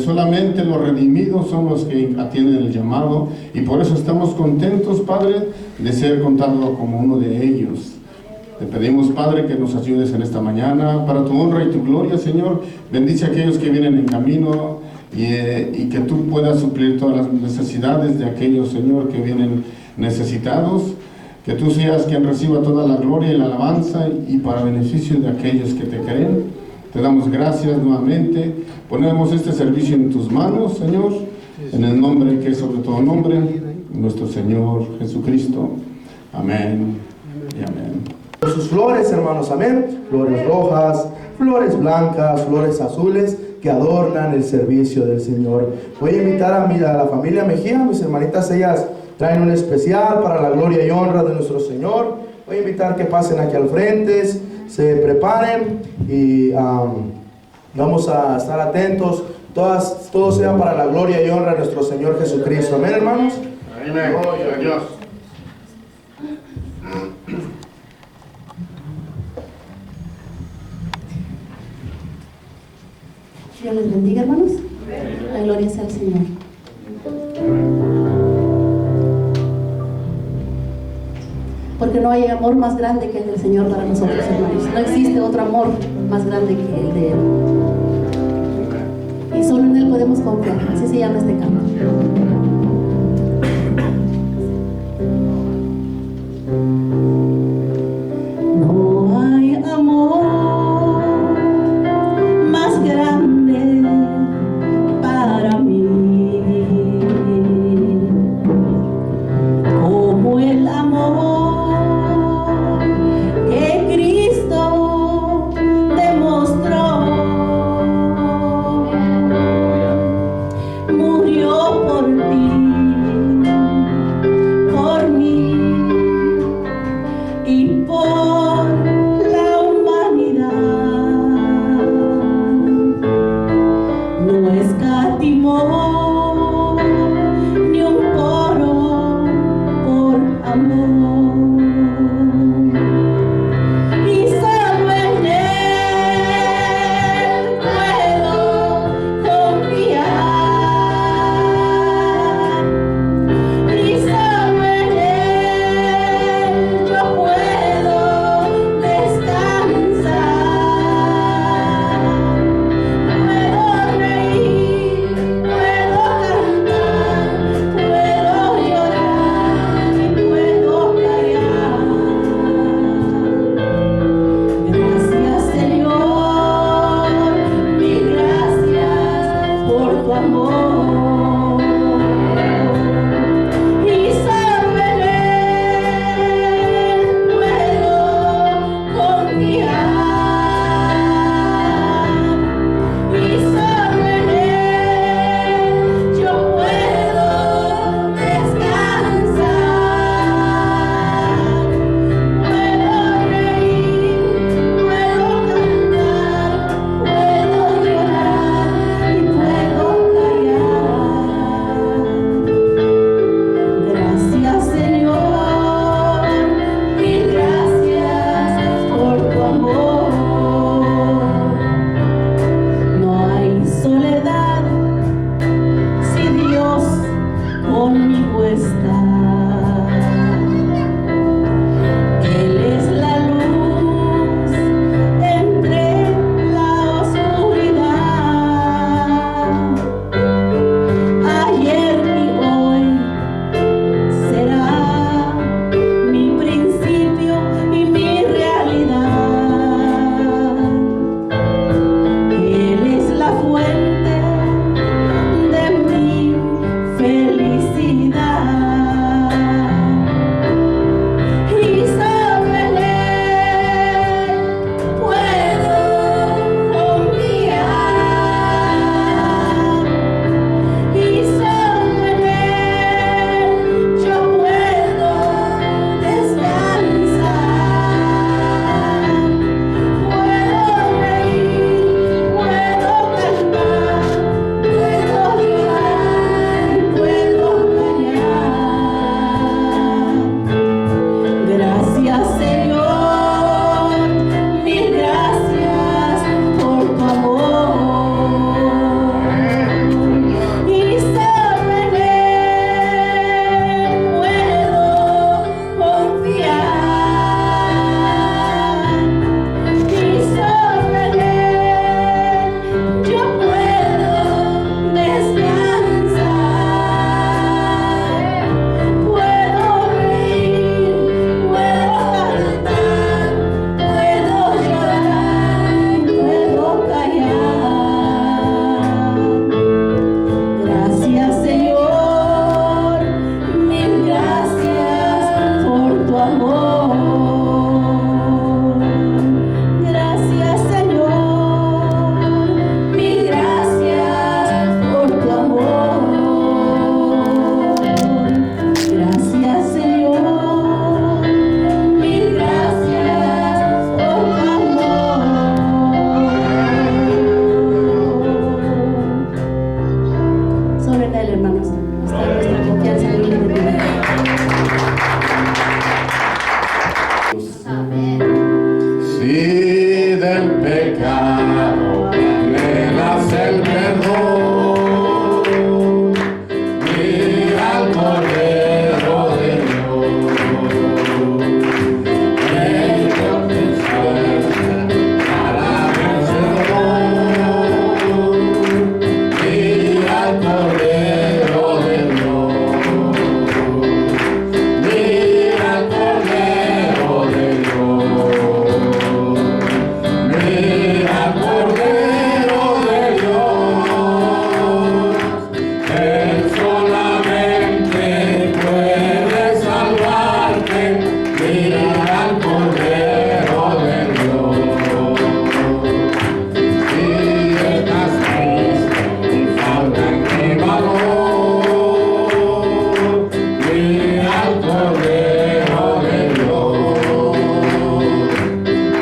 Solamente los redimidos son los que atienden el llamado, y por eso estamos contentos, Padre, de ser contados como uno de ellos. Te pedimos, Padre, que nos ayudes en esta mañana, para tu honra y tu gloria, Señor. Bendice a aquellos que vienen en camino, y que tú puedas suplir todas las necesidades de aquellos, Señor, que vienen necesitados. Que tú seas quien reciba toda la gloria y la alabanza, y para beneficio de aquellos que te creen. Te damos gracias nuevamente. Ponemos este servicio en tus manos, Señor, en el nombre que es sobre todo nombre, nuestro Señor Jesucristo. Amén y amén. Sus flores, hermanos, amén. Flores rojas, flores blancas, flores azules que adornan el servicio del Señor. Voy a invitar a la familia Mejía, mis hermanitas, ellas traen un especial para la gloria y honra de nuestro Señor. Voy a invitar que pasen aquí al frente, se preparen y vamos a estar atentos. Todo sea para la gloria y honra de nuestro Señor Jesucristo. Amén, hermanos. Amén. Gloria a Dios. Dios les bendiga, hermanos. La gloria sea al Señor. Porque no hay amor más grande que el del Señor para nosotros, hermanos. No existe otro amor más grande que el de Él. Y solo en Él podemos confiar. Así se llama este canto. No hay amor más grande para mí como el amor que Cristo demostró. Murió por ti, por mí y por la humanidad. No escatimó ni un poro por amor. Y solo en Él puedo confiar. Y solo en Él yo puedo descansar. Puedo reír, puedo cantar, puedo llorar y puedo callar. Gracias, Señor, mil gracias por tu amor. Y solo en Él puedo confiar. Y solo en Él yo puedo descansar. Puedo reír, puedo cantar, puedo llorar y puedo callar. en Él, hermanos. Está nuestra confianza en Él. Si del pecado anhelas el perdón, mira al Cordero de Dios, el que te suelta para vencedor. Mira al Cordero de Dios, mira al Cordero de Dios. Mira al Cordero de Dios, Él solamente puede salvarte. Mira al Cordero de Dios. Si estás triste y falta en ti valor, mira al Cordero de Dios.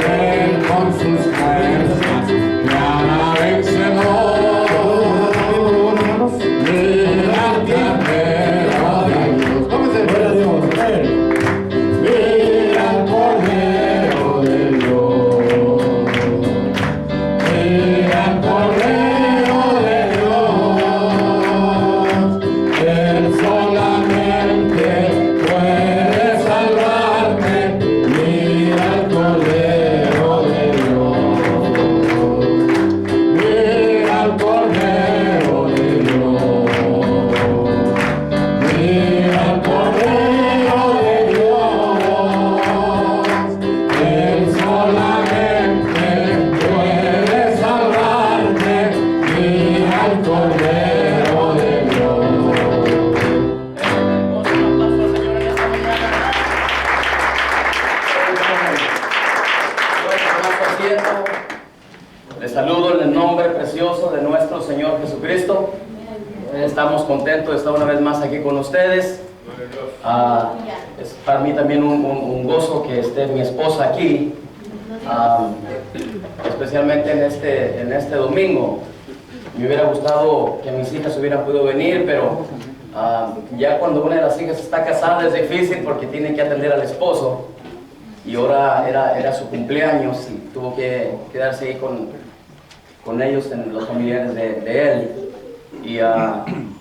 Él con sus fuerzas te hará vencedor. Mira al Cordero de Dios. Gloria a Dios. Mira al Cordero de Dios. Mira al Cordero de Dios. Él solamente puede salvarte. Mira al Cordero de Dios. Mira al Cordero de Dios. Mira al Cordero de Dios. Él solamente puede salvarte. Mira al Cordero de Dios. Un aplauso al Señor en esta mañana. Bueno, tomar su asiento. Les saludo en el nombre precioso de nuestro Señor Jesucristo. Estamos contentos de estar una vez más aquí con ustedes. Es para mí también un gozo que esté mi esposa aquí, especialmente en este domingo. Me hubiera gustado que mis hijas hubieran podido venir, pero ya cuando una de las hijas está casada es difícil porque tiene que atender al esposo. Y ahora era su cumpleaños y tuvo que quedarse ahí con ellos, los familiares de él. Y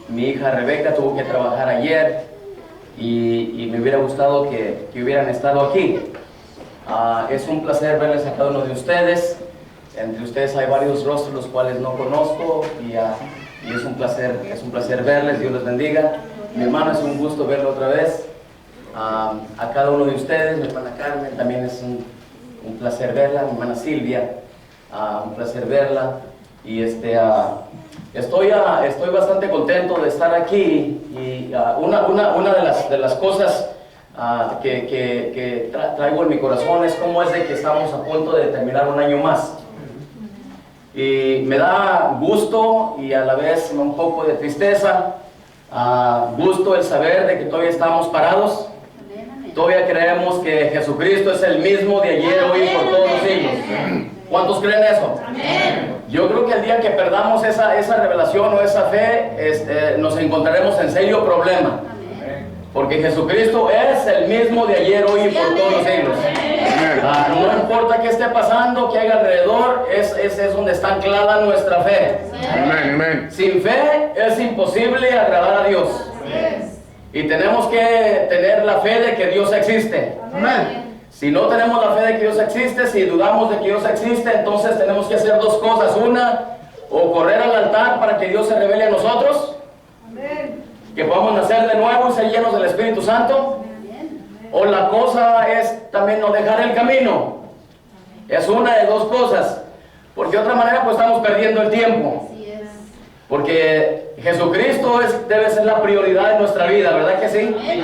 mi hija Rebeca tuvo que trabajar ayer y me hubiera gustado que hubieran estado aquí. Es un placer verles a cada uno de ustedes. Entre ustedes hay varios rostros los cuales no conozco y es un placer verles. Dios les bendiga. Mi hermano, es un gusto verlo otra vez. A cada uno de ustedes, mi hermana Carmen, también es un placer verla. Mi hermana Silvia, un placer verla. Y estoy bastante contento de estar aquí. Y una de las cosas que traigo en mi corazón es cómo es de que estamos a punto de terminar un año más. Y me da gusto y a la vez un poco de tristeza, gusto el saber de que todavía estamos parados. Todavía creemos que Jesucristo es el mismo de ayer, hoy y por todos los siglos. ¿Cuántos creen eso? Yo creo que el día que perdamos esa revelación o esa fe, nos encontraremos en serio problema. Porque Jesucristo es el mismo de ayer, hoy y por todos los siglos. No importa qué esté pasando, qué haya alrededor, es donde está anclada nuestra fe. Sin fe es imposible agradar a Dios. Y tenemos que tener la fe de que Dios existe. Si no tenemos la fe de que Dios existe, si dudamos de que Dios existe, entonces tenemos que hacer dos cosas. Una, o correr al altar para que Dios se revele a nosotros, que podamos nacer de nuevo y ser llenos del Espíritu Santo. O la cosa es también no dejar el camino. Es una de dos cosas, porque de otra manera pues estamos perdiendo el tiempo. Porque Jesucristo debe ser la prioridad de nuestra vida, ¿verdad que sí? Y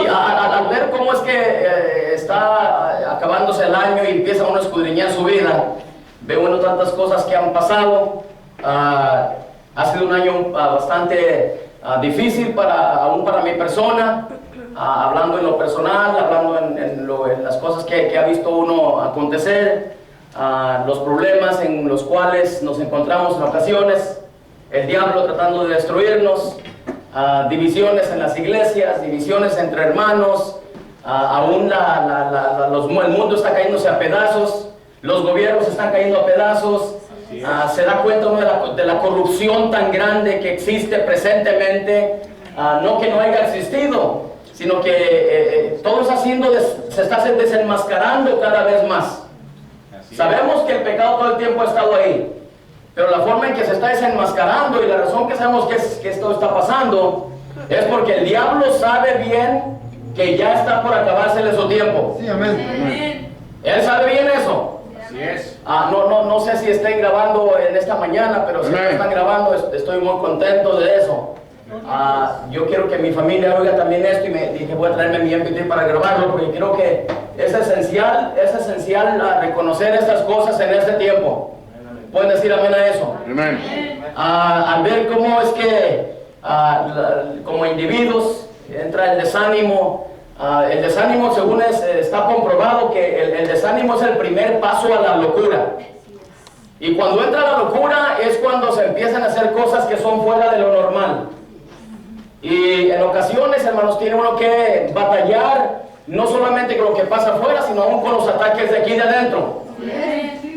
al ver cómo es que está acabándose el año y empieza uno a escudriñar su vida, ve uno tantas cosas que han pasado. Ha sido un año bastante difícil aún para mi persona, hablando en lo personal, hablando en las cosas que ha visto uno acontecer, los problemas en los cuales nos encontramos en ocasiones. El diablo tratando de destruirnos, divisiones en las iglesias, divisiones entre hermanos, aún el mundo está cayéndose a pedazos, los gobiernos están cayendo a pedazos. Se da cuenta uno de la corrupción tan grande que existe presentemente, no que no haya existido, sino que todo se está desenmascarando cada vez más. Sabemos que el pecado todo el tiempo ha estado ahí, pero la forma en que se está desenmascarando y la razón que sabemos que esto está pasando es porque el diablo sabe bien que ya está por acabársele su tiempo. Sí, amén. Él sabe bien eso. Así es. No sé si estén grabando en esta mañana, pero si no están grabando, estoy muy contento de eso. Yo quiero que mi familia oiga también esto y me dije voy a traerme mi MP3 para grabarlo porque creo que es esencial reconocer estas cosas en este tiempo. ¿Pueden decir amén a eso? Amén. Al ver cómo es que como individuos entra el desánimo. El desánimo, según está comprobado que el desánimo es el primer paso a la locura. Y cuando entra la locura es cuando se empiezan a hacer cosas que son fuera de lo normal. Y en ocasiones, hermanos, tiene uno que batallar no solamente con lo que pasa afuera, sino aún con los ataques de aquí de adentro.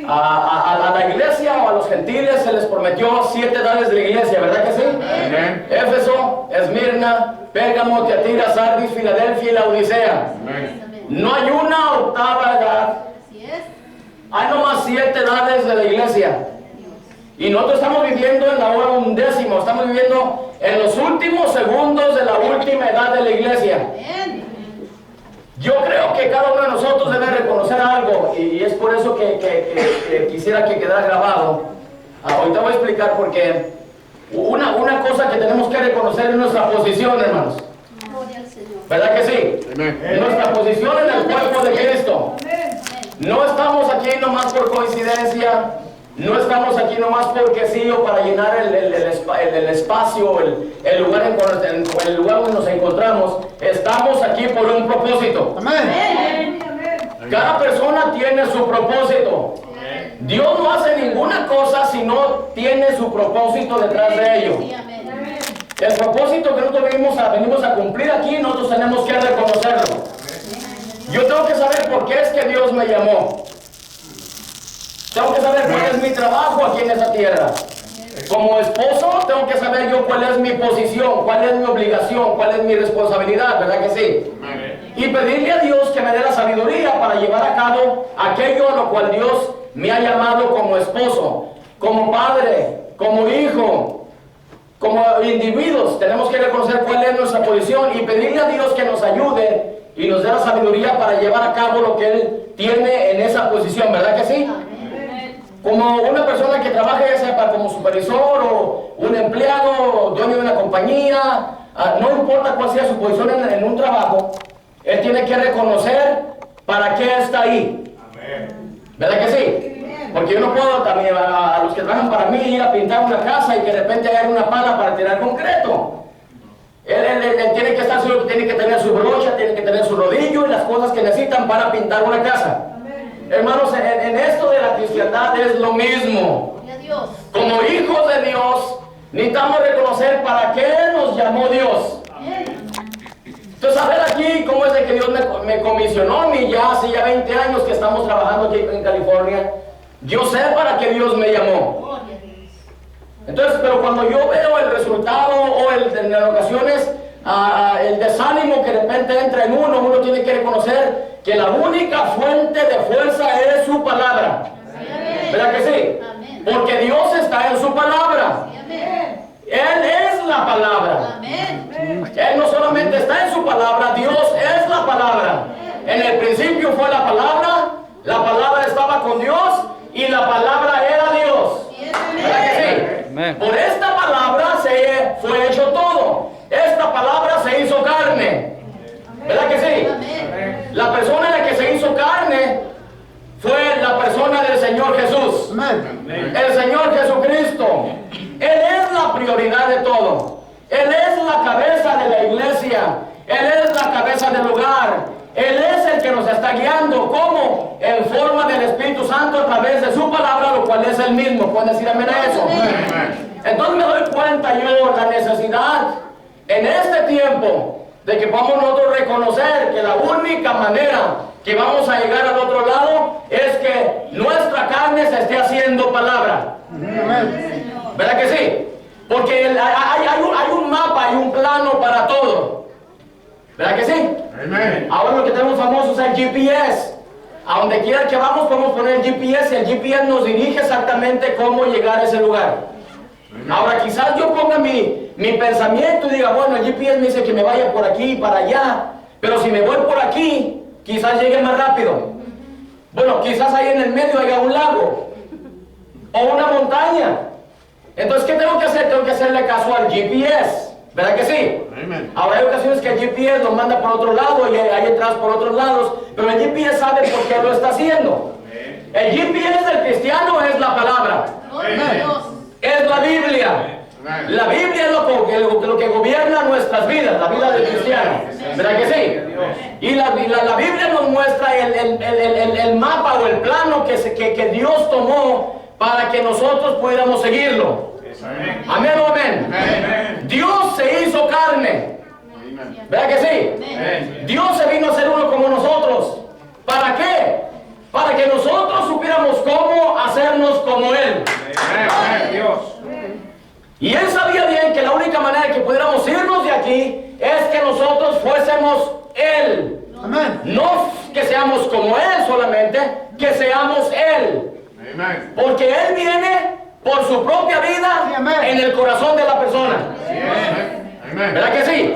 A la iglesia o a los gentiles se les prometió 7 edades de la iglesia, ¿verdad que sí? Amén. Éfeso, Esmirna, Pérgamo, Tiatira, Sardis, Filadelfia y la Odisea. Amén. No hay una octava edad. Hay nomás 7 edades de la iglesia. Y nosotros estamos viviendo en la hora 11ª. Estamos viviendo en los últimos segundos de la última edad de la iglesia. Yo creo que cada uno de nosotros debe reconocer algo. Y es por eso que quisiera que quedara grabado. Ahorita voy a explicar por qué. Una cosa que tenemos que reconocer es nuestra posición, hermanos. ¿Verdad que sí? Amén. Nuestra posición en el cuerpo de Cristo. No estamos aquí nomás por coincidencia, no estamos aquí nomás porque sí o para llenar el espacio, el lugar donde nos encontramos. Estamos aquí por un propósito. Amén. Cada persona tiene su propósito. Dios no hace ninguna cosa si no tiene su propósito detrás de ello. El propósito que nosotros venimos a cumplir aquí, nosotros tenemos que reconocerlo. Yo tengo que saber por qué es que Dios me llamó. Tengo que saber cuál es mi trabajo aquí en esa tierra. Como esposo, tengo que saber yo cuál es mi posición, cuál es mi obligación, cuál es mi responsabilidad, ¿verdad que sí? Y pedirle a Dios que me dé la sabiduría para llevar a cabo aquello a lo cual Dios me ha llamado como esposo, como padre, como hijo, como individuos. Tenemos que reconocer cuál es nuestra posición y pedirle a Dios que nos ayude y nos dé la sabiduría para llevar a cabo lo que Él tiene en esa posición, ¿verdad que sí? Como una persona que trabaja ya sea como supervisor o un empleado, o dueño de una compañía, no importa cuál sea su posición en un trabajo, él tiene que reconocer para qué está ahí. ¿Verdad que sí? Porque yo no puedo también a los que trabajan para mí ir a pintar una casa y que de repente haya una pala para tirar concreto. Él tiene que estar seguro que tiene que tener su brocha, tiene que tener su rodillo y las cosas que necesitan para pintar una casa. Hermanos, en esto de la cristiandad es lo mismo. Como hijos de Dios, necesitamos reconocer para qué nos llamó Dios. Entonces, a ver aquí cómo es de que Dios me comisionó a mí ya hace ya 20 años que estamos trabajando aquí en California. Yo sé para qué Dios me llamó. Entonces, pero cuando yo veo el resultado o en ocasiones el desánimo que de repente entra en uno tiene que reconocer que la única fuente de fuerza es su palabra. ¿Verdad que sí? Porque Dios está en su palabra. Él es la palabra. Él no solamente está en su palabra, Dios es la palabra. En el principio fue la palabra estaba con Dios y la palabra era Dios. ¿Verdad que sí? Por esta palabra se fue hecho todo. Esta palabra se hizo carne. ¿Verdad que sí? La persona en la que se hizo carne fue la persona del Señor Jesús. El Señor Jesucristo. Él es la prioridad de todo. Él es la cabeza de la iglesia. Él es la cabeza del hogar. Él es el que nos está guiando. ¿Cómo? En forma del Espíritu Santo a través de su palabra, lo cual es el mismo. ¿Pueden decir amén a eso? Entonces me doy cuenta yo la necesidad en este tiempo, de que podamos nosotros reconocer que la única manera que vamos a llegar al otro lado es que nuestra carne se esté haciendo palabra. ¿Verdad que sí? Porque hay un mapa, hay un plano para todo. ¿Verdad que sí? Amén. Ahora lo que tenemos famoso es el GPS. A donde quiera que vamos podemos poner el GPS y el GPS nos dirige exactamente cómo llegar a ese lugar. Ahora quizás yo ponga mi pensamiento y diga, bueno, el GPS me dice que me vaya por aquí y para allá, pero si me voy por aquí, quizás llegue más rápido. Bueno, quizás ahí en el medio haya un lago o una montaña. Entonces, ¿qué tengo que hacer? Tengo que hacerle caso al GPS. ¿Verdad que sí? Amén. Ahora hay ocasiones que el GPS nos manda por otro lado y hay entradas por otros lados, pero el GPS sabe por qué lo está haciendo. El GPS del cristiano es la palabra. Es la Biblia. La Biblia es lo que gobierna nuestras vidas, la vida del cristiano. ¿Verdad que sí? Y la Biblia nos muestra el mapa o el plano que Dios tomó para que nosotros pudiéramos seguirlo. Amén o amén. Dios se hizo carne. ¿Verdad que sí? Dios se vino a ser uno como nosotros. ¿Para qué? Para que nosotros supiéramos cómo hacernos como Él. Y Él sabía bien que la única manera que pudiéramos irnos de aquí es que nosotros fuésemos Él. No que seamos como Él solamente, que seamos Él. Porque Él viene por su propia vida en el corazón de la persona. ¿Verdad que sí?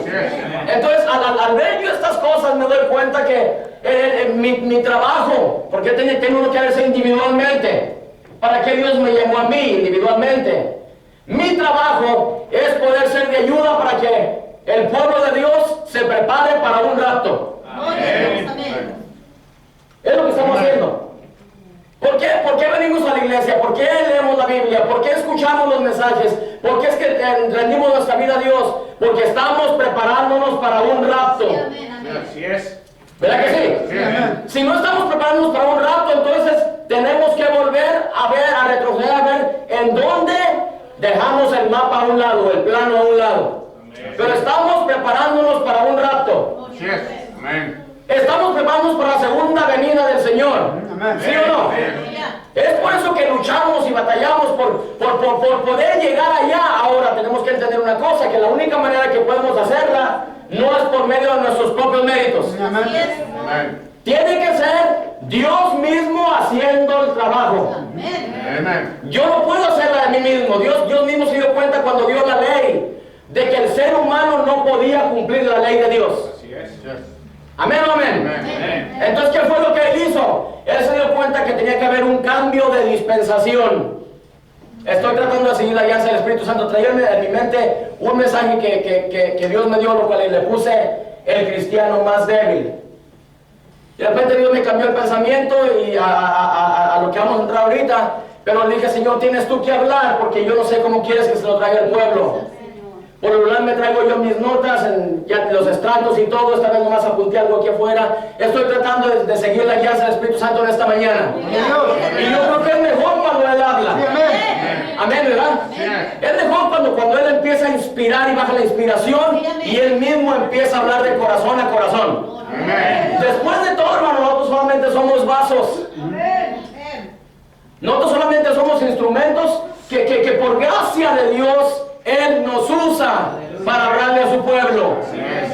Entonces, al ver yo estas cosas, me doy cuenta que mi trabajo, porque tengo uno que hacerse individualmente. ¿Para qué Dios me llamó a mí individualmente? Mi trabajo es poder ser de ayuda para que el pueblo de Dios se prepare para un rapto. Es lo que estamos haciendo. ¿Por qué venimos a la iglesia? ¿Por qué leemos la Biblia? ¿Por qué escuchamos los mensajes? ¿Por qué es que rendimos nuestra vida a Dios? Porque estamos preparándonos para un rapto. Así es. ¿Verdad que sí? Si no estamos preparándonos para un rapto, entonces tenemos que volver a ver, a retroceder, a ver en dónde dejamos el mapa a un lado, el plano a un lado. Pero estamos preparándonos para un rapto. Así es. Amén. Estamos preparándonos para la segunda venida del Señor. ¿Sí o no? Es por eso que luchamos y batallamos por poder llegar allá. Ahora tenemos que entender una cosa, que la única manera que podemos hacerla no es por medio de nuestros propios méritos. Amén. Tiene que ser Dios mismo haciendo el trabajo. Amén. Yo no puedo hacerla de mí mismo. Dios mismo se dio cuenta cuando dio la ley de que el ser humano no podía cumplir la ley de Dios. Así es. Amén o amén. Entonces, ¿qué fue lo que Él hizo? Él se dio cuenta que tenía que haber un cambio de dispensación. Estoy tratando de seguir la guía del Espíritu Santo. Traía en mi mente un mensaje que Dios me dio, lo cual le puse el cristiano más débil. Y de repente Dios me cambió el pensamiento y a lo que vamos a entrar ahorita. Pero le dije, Señor, tienes tú que hablar porque yo no sé cómo quieres que se lo traiga el pueblo. Por lo general me traigo yo mis notas, ya los extractos y todo. Esta vez nomás apunté algo aquí afuera. Estoy tratando de seguir la guía del Espíritu Santo en esta mañana. Y yo creo que es mejor cuando Él habla. Amén, ¿verdad? Es mejor cuando Él empieza a inspirar y baja la inspiración y Él mismo empieza a hablar de corazón a corazón. Después de todo, hermano, nosotros solamente somos vasos. Nosotros solamente somos instrumentos que por gracia de Dios Él nos usa para hablarle a su pueblo.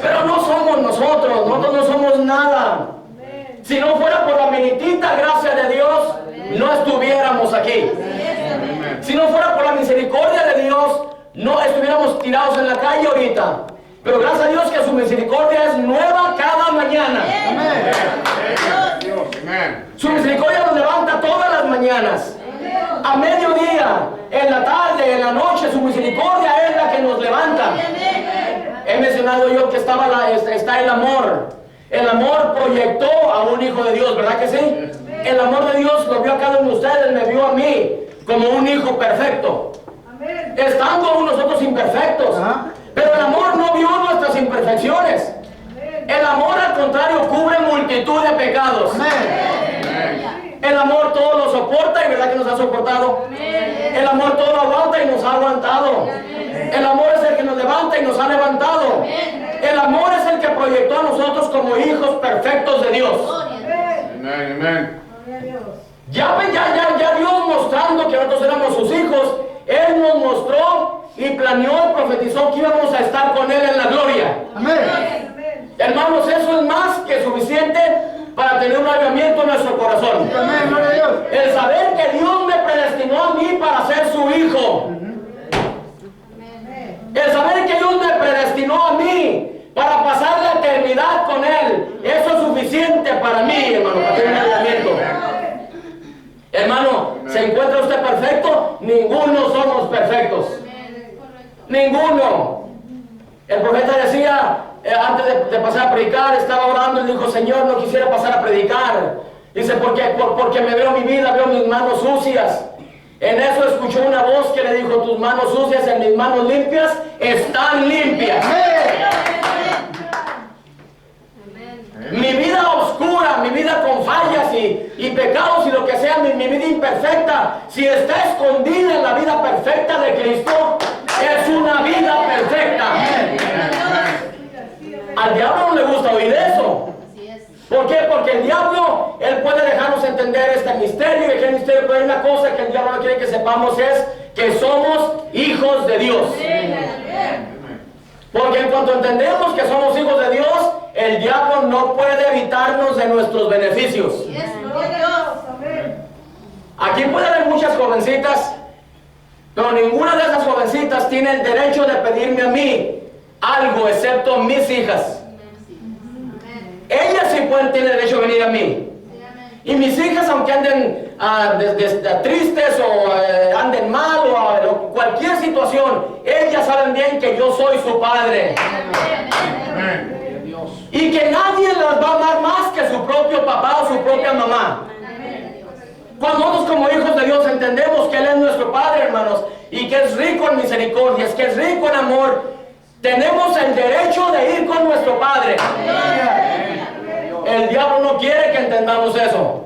Pero no somos nosotros no somos nada. Si no fuera por la meritita gracia de Dios, no estuviéramos aquí. Si no fuera por la misericordia de Dios, no estuviéramos tirados en la calle ahorita. Pero gracias a Dios que su misericordia es nueva cada mañana. Su misericordia nos levanta todas las mañanas. A mediodía, en la tarde, en la noche, su misericordia es la que nos levanta. He mencionado yo que está el amor. El amor proyectó a un hijo de Dios, ¿verdad que sí? El amor de Dios lo vio a cada uno de ustedes, me vio a mí como un hijo perfecto. Estando aún nosotros imperfectos. Pero el amor no vio nuestras imperfecciones. El amor, al contrario, cubre multitud de pecados. El amor todo lo soporta y verdad que nos ha soportado. El amor todo lo aguanta y nos ha aguantado. El amor es el que nos levanta y nos ha levantado. proyectó a nosotros como hijos perfectos de Dios. Amen. Amen. Ya Dios mostrando que nosotros éramos sus hijos, Él nos mostró y planeó y profetizó que íbamos a estar con Él en la gloria. Amén. Hermanos, eso es más que suficiente para tener un avivamiento en nuestro corazón. Amén, gloria a Dios. El saber que Dios me predestinó a mí para ser su hijo. El saber que Dios me predestinó a mí para pasar la eternidad con Él, eso es suficiente para mí, hermano, para tener un avivamiento. Hermano, ¿se encuentra usted perfecto? Ninguno somos perfectos. Ninguno. El profeta decía, antes de pasar a predicar, estaba orando y dijo: Señor, no quisiera pasar a predicar. Dice, porque me veo mi vida, veo mis manos sucias. En eso escuchó una voz que le dijo: tus manos sucias en mis manos limpias están limpias. Mi vida oscura, mi vida con fallas y pecados y lo que sea, mi vida imperfecta, si está escondida en la vida perfecta de Cristo, es una vida perfecta. Al diablo no le gusta oír eso. ¿Por qué? Porque el diablo, él puede dejarnos entender este misterio, y que el misterio, pero hay una cosa que el diablo no quiere que sepamos, es que somos hijos de Dios. Porque en cuanto entendemos que somos hijos de Dios, el diablo no puede evitarnos de nuestros beneficios. Aquí puede haber muchas jovencitas, pero ninguna de esas jovencitas tiene el derecho de pedirme a mí algo, excepto mis hijas. Ellas sí pueden tener derecho a venir a mí. Y mis hijas, aunque anden tristes o anden mal o cualquier situación, ellas saben bien que yo soy su padre. Y que nadie las va a amar más que su propio papá o su propia mamá. Cuando nosotros como hijos de Dios entendemos que Él es nuestro Padre, hermanos, y que es rico en misericordias, que es rico en amor, tenemos el derecho de ir con nuestro Padre. El diablo no quiere que entendamos eso.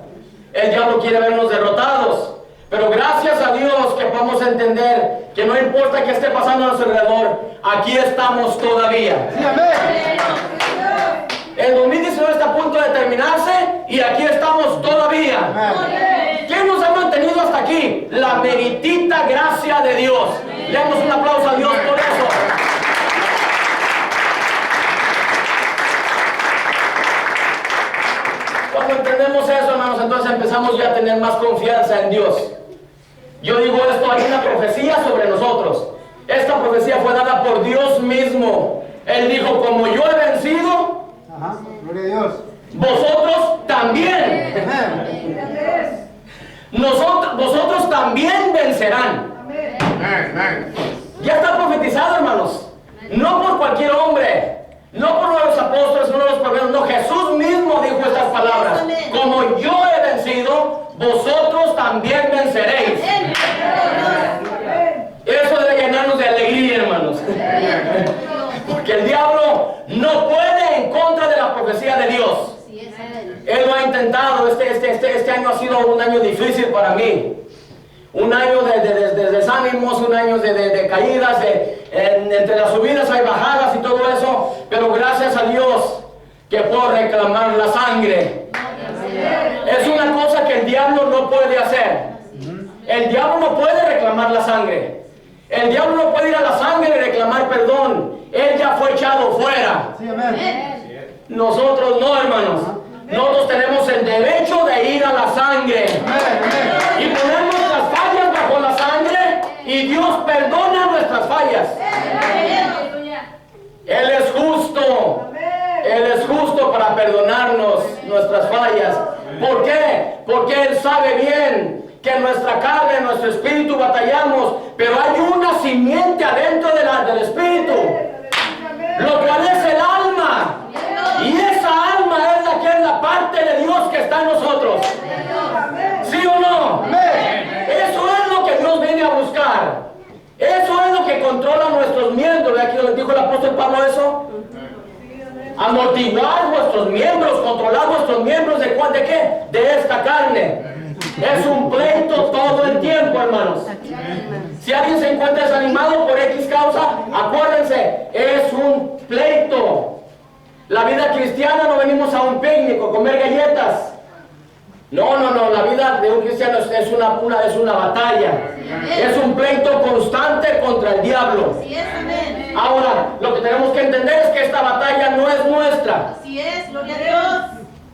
El diablo quiere vernos derrotados. Pero gracias a Dios que podemos entender que no importa qué esté pasando a nuestro alrededor, aquí estamos todavía. Sí, amén. El 2019 está a punto de terminarse y aquí estamos todavía. ¿Quién nos ha mantenido hasta aquí? La meritita gracia de Dios. Le damos un aplauso a Dios por eso. Cuando entendemos eso, hermanos, entonces empezamos ya a tener más confianza en Dios. Yo digo esto, hay una profecía sobre nosotros. Esta profecía fue dada por Dios mismo. Él dijo: como yo he vencido, gloria a Dios, vosotros también. Vosotros también vencerán. Amen. Ya está profetizado, hermanos. No por cualquier hombre, no por los apóstoles, no los profetas, no. Jesús mismo dijo estas palabras: como yo he vencido, vosotros también venceréis. Eso debe llenarnos de alegría, hermanos. Porque el diablo no puede en contra de la profecía de Dios. Él lo ha intentado. Este año ha sido un año difícil para mí. Un año de desánimos, un año de caídas, entre las subidas hay bajadas y todo eso. Pero gracias a Dios que puedo reclamar la sangre. Es una cosa que el diablo no puede hacer. El diablo no puede reclamar la sangre. El diablo no puede ir a la sangre y reclamar perdón. Él ya fue echado fuera. sí, amén. Nosotros no, hermanos. Nosotros tenemos el derecho de ir a la sangre y poner nuestras fallas bajo la sangre, y Dios perdona nuestras fallas. Él es justo. Él es justo para perdonarnos nuestras fallas. ¿Por qué? Porque Él sabe bien que en nuestra carne, en nuestro espíritu batallamos, pero hay una simiente adentro del espíritu, lo cual es el alma. Y esa alma es la que es la parte de Dios que está en nosotros. ¿Sí o no? Eso es lo que Dios viene a buscar. Eso es lo que controla nuestros miembros. ¿Ve aquí donde dijo el apóstol Pablo eso? Amortiguar vuestros miembros, controlar vuestros miembros. ¿De qué? De esta carne. Es un pleito todo el tiempo, hermanos. Si alguien se encuentra desanimado por X causa, acuérdense, es un pleito. La vida cristiana no venimos a un picnic a comer galletas. No, la vida de un cristiano es una batalla. Es un pleito constante contra el diablo. Ahora, lo que tenemos que entender es que esta batalla no es nuestra. Así es, gloria a Dios.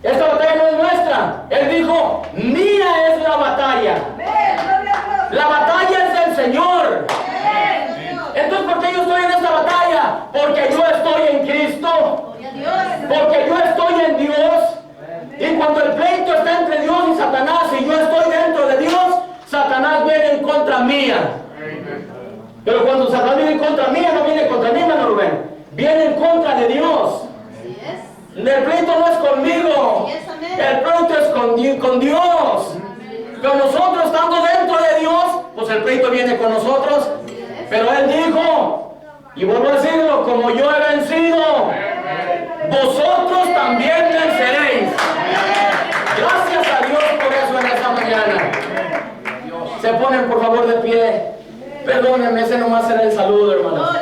Esta batalla no es nuestra. Él dijo, mía es la batalla. La batalla es del Señor. Entonces, ¿por qué yo estoy en esta batalla? Porque yo estoy en Cristo. Porque yo estoy en Dios. Y cuando el pleito está entre Dios y Satanás, y yo estoy dentro de Dios, Satanás viene en contra mía. Pero cuando Satanás viene en contra mía, no viene contra mí, hermano Rubén. Viene en contra de Dios. El pleito no es conmigo. El pleito es con Dios. Pero nosotros estando dentro de Dios, pues el pleito viene con nosotros. Pero Él dijo, y vuelvo a decirlo, como yo he vencido, vosotros también venceréis. Gracias a Dios por eso en esta mañana. Se ponen por favor de pie. Perdónenme, ese nomás era el saludo, hermanos.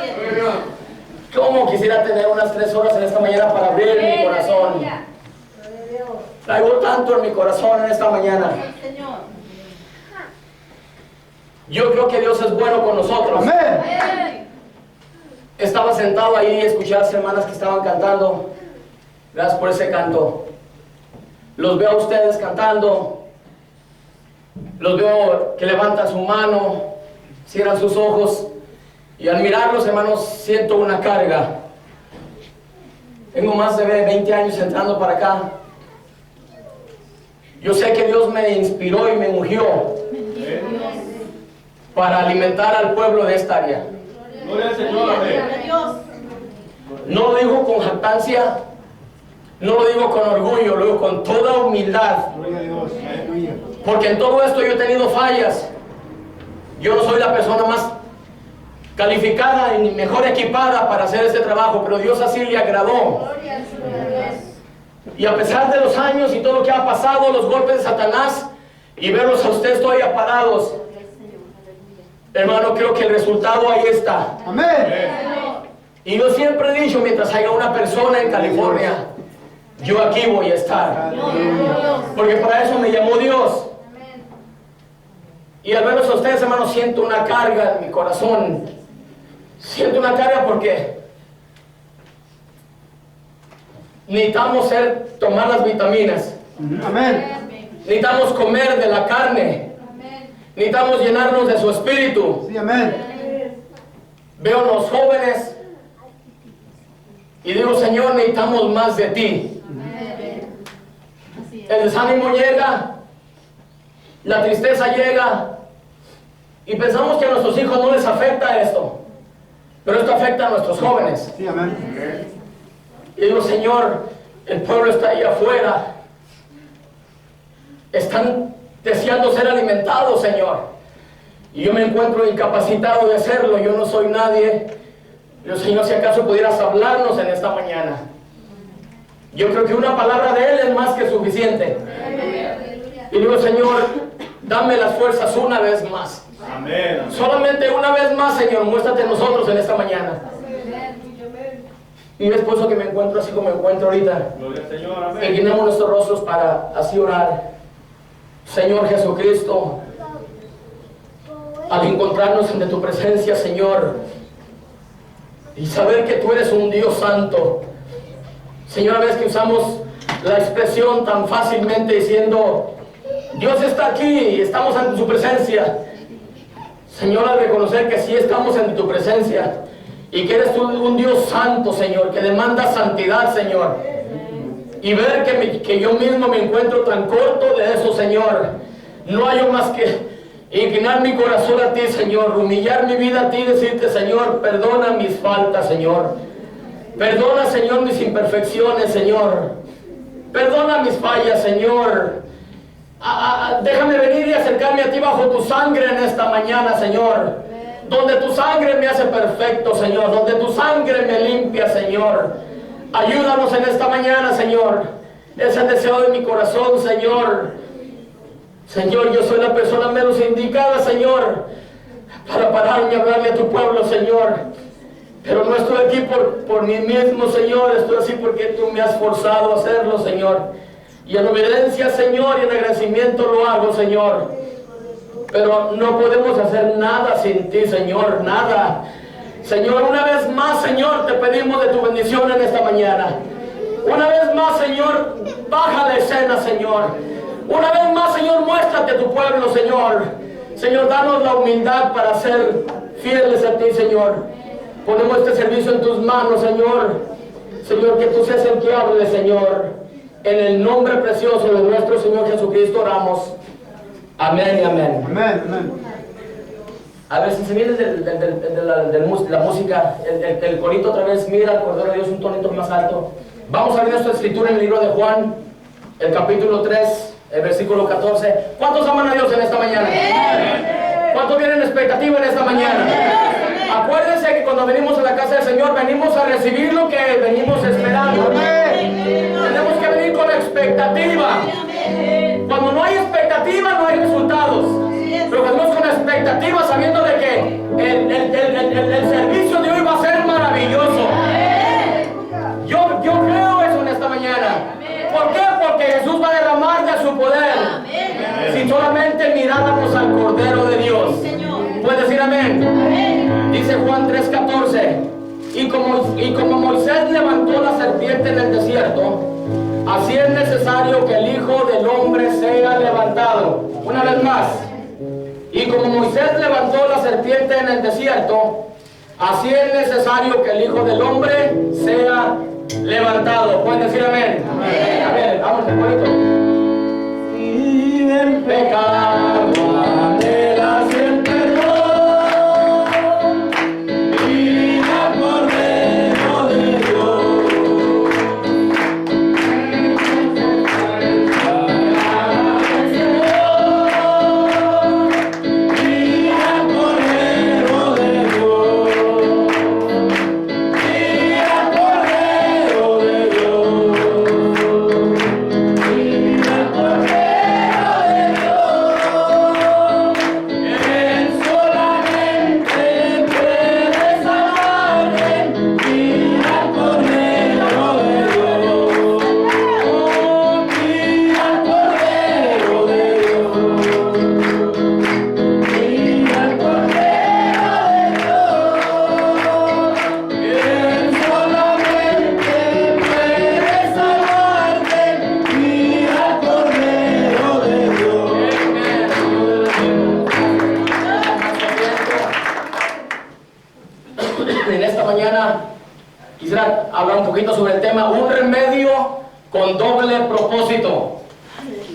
¿Cómo quisiera tener unas 3 horas en esta mañana para abrir mi corazón? Traigo tanto en mi corazón en esta mañana. Yo creo que Dios es bueno con nosotros. Amén. Estaba sentado ahí y escuché a las hermanas que estaban cantando. Gracias por ese canto. Los veo a ustedes cantando. Los veo que levantan su mano, cierran sus ojos. Y al mirarlos, hermanos, siento una carga. Tengo más de 20 años entrando para acá. Yo sé que Dios me inspiró y me ungió para alimentar al pueblo de esta área. Gloria al Señor, amén. No lo digo con jactancia, no lo digo con orgullo, lo digo con toda humildad. Gloria a Dios. Aleluya. Porque en todo esto yo he tenido fallas. Yo no soy la persona más calificada y mejor equipada para hacer este trabajo, pero Dios así le agradó. Y a pesar de los años y todo lo que ha pasado, los golpes de Satanás, y verlos a ustedes todavía parados, hermano, creo que el resultado ahí está. Amén. Y yo siempre he dicho, mientras haya una persona en California, yo aquí voy a estar. Porque para eso me llamó Dios. Y al verlos a ustedes, hermanos, siento una carga en mi corazón. Siento una carga porque necesitamos tomar las vitaminas. Amén. Necesitamos comer de la carne. Necesitamos llenarnos de su espíritu. Sí, amén. Veo a los jóvenes y digo, Señor, necesitamos más de ti. El desánimo llega, la tristeza llega y pensamos que a nuestros hijos no les afecta esto, pero esto afecta a nuestros jóvenes. Sí, amén. Y digo, Señor, el pueblo está ahí afuera, están deseando ser alimentados, Señor, y yo me encuentro incapacitado de hacerlo. Yo no soy nadie. Yo, Señor, si acaso pudieras hablarnos en esta mañana. Yo creo que una palabra de Él es más que suficiente. Y digo, Señor, dame las fuerzas una vez más. Amén. Solamente una vez más, Señor, muéstrate en nosotros en esta mañana. Y es por eso que me encuentro así como me encuentro ahorita. Gloria al Señor, amén. Inclinamos nuestros rostros para así orar. Señor Jesucristo, al encontrarnos ante tu presencia, Señor, y saber que tú eres un Dios santo, Señor, a veces que usamos la expresión tan fácilmente diciendo, Dios está aquí y estamos ante su presencia. Señor, al reconocer que sí estamos ante tu presencia y que eres tú un Dios santo, Señor, que demanda santidad, Señor, y ver que yo mismo me encuentro tan corto de eso, Señor, no hay más que inclinar mi corazón a ti, Señor, humillar mi vida a ti y decirte, Señor, perdona mis faltas, Señor. Perdona, Señor, mis imperfecciones, Señor. Perdona mis fallas, Señor. Déjame venir y acercarme a ti bajo tu sangre en esta mañana, Señor. Donde tu sangre me hace perfecto, Señor. Donde tu sangre me limpia, Señor. Ayúdanos en esta mañana, Señor. Es el deseo de mi corazón, Señor. Señor, yo soy la persona menos indicada, Señor, para pararme y hablarle a tu pueblo, Señor. Pero no estoy aquí por mí mismo, Señor, estoy así porque tú me has forzado a hacerlo, Señor. Y en obediencia, Señor, y en agradecimiento lo hago, Señor. Pero no podemos hacer nada sin ti, Señor, nada. Señor, una vez más, Señor, te pedimos de tu bendición en esta mañana. Una vez más, Señor, baja la escena, Señor. Una vez más, Señor, muéstrate a tu pueblo, Señor. Señor, danos la humildad para ser fieles a ti, Señor. Ponemos este servicio en tus manos, Señor. Señor, que tú seas el que hable, Señor. En el nombre precioso de nuestro Señor Jesucristo oramos. Amén y amén. Amén, amén. A ver, si se viene la música, el corito otra vez, mira al Cordero de Dios un tonito más alto. Vamos a ver esta escritura en el libro de Juan, el capítulo 3, el versículo 14. ¿Cuántos aman a Dios en esta mañana? ¿Cuántos tienen expectativa en esta mañana? Acuérdense que cuando venimos a la casa del Señor, venimos a recibir lo que venimos esperando. Tenemos que venir con expectativa. Cuando no hay expectativa, no hay resultados. Pero venimos con expectativa, sabiendo de que el servicio de hoy va a ser maravilloso. Yo creo eso en esta mañana. ¿Por qué? Porque Jesús va a derramar de su poder. Si solamente miráramos al Cordero de Dios. ¿Puedes decir amén? Dice Juan 3:14. Y como Moisés levantó la serpiente en el desierto, así es necesario que el Hijo del Hombre sea levantado. Una vez más. Y como Moisés levantó la serpiente en el desierto, así es necesario que el Hijo del Hombre sea levantado. ¿Pueden decir amén? Amén. A ver, vamos al corito. Y en pecado anhelas el perdón, y al Cordero de Dios. En esta mañana quisiera hablar un poquito sobre el tema un remedio con doble propósito.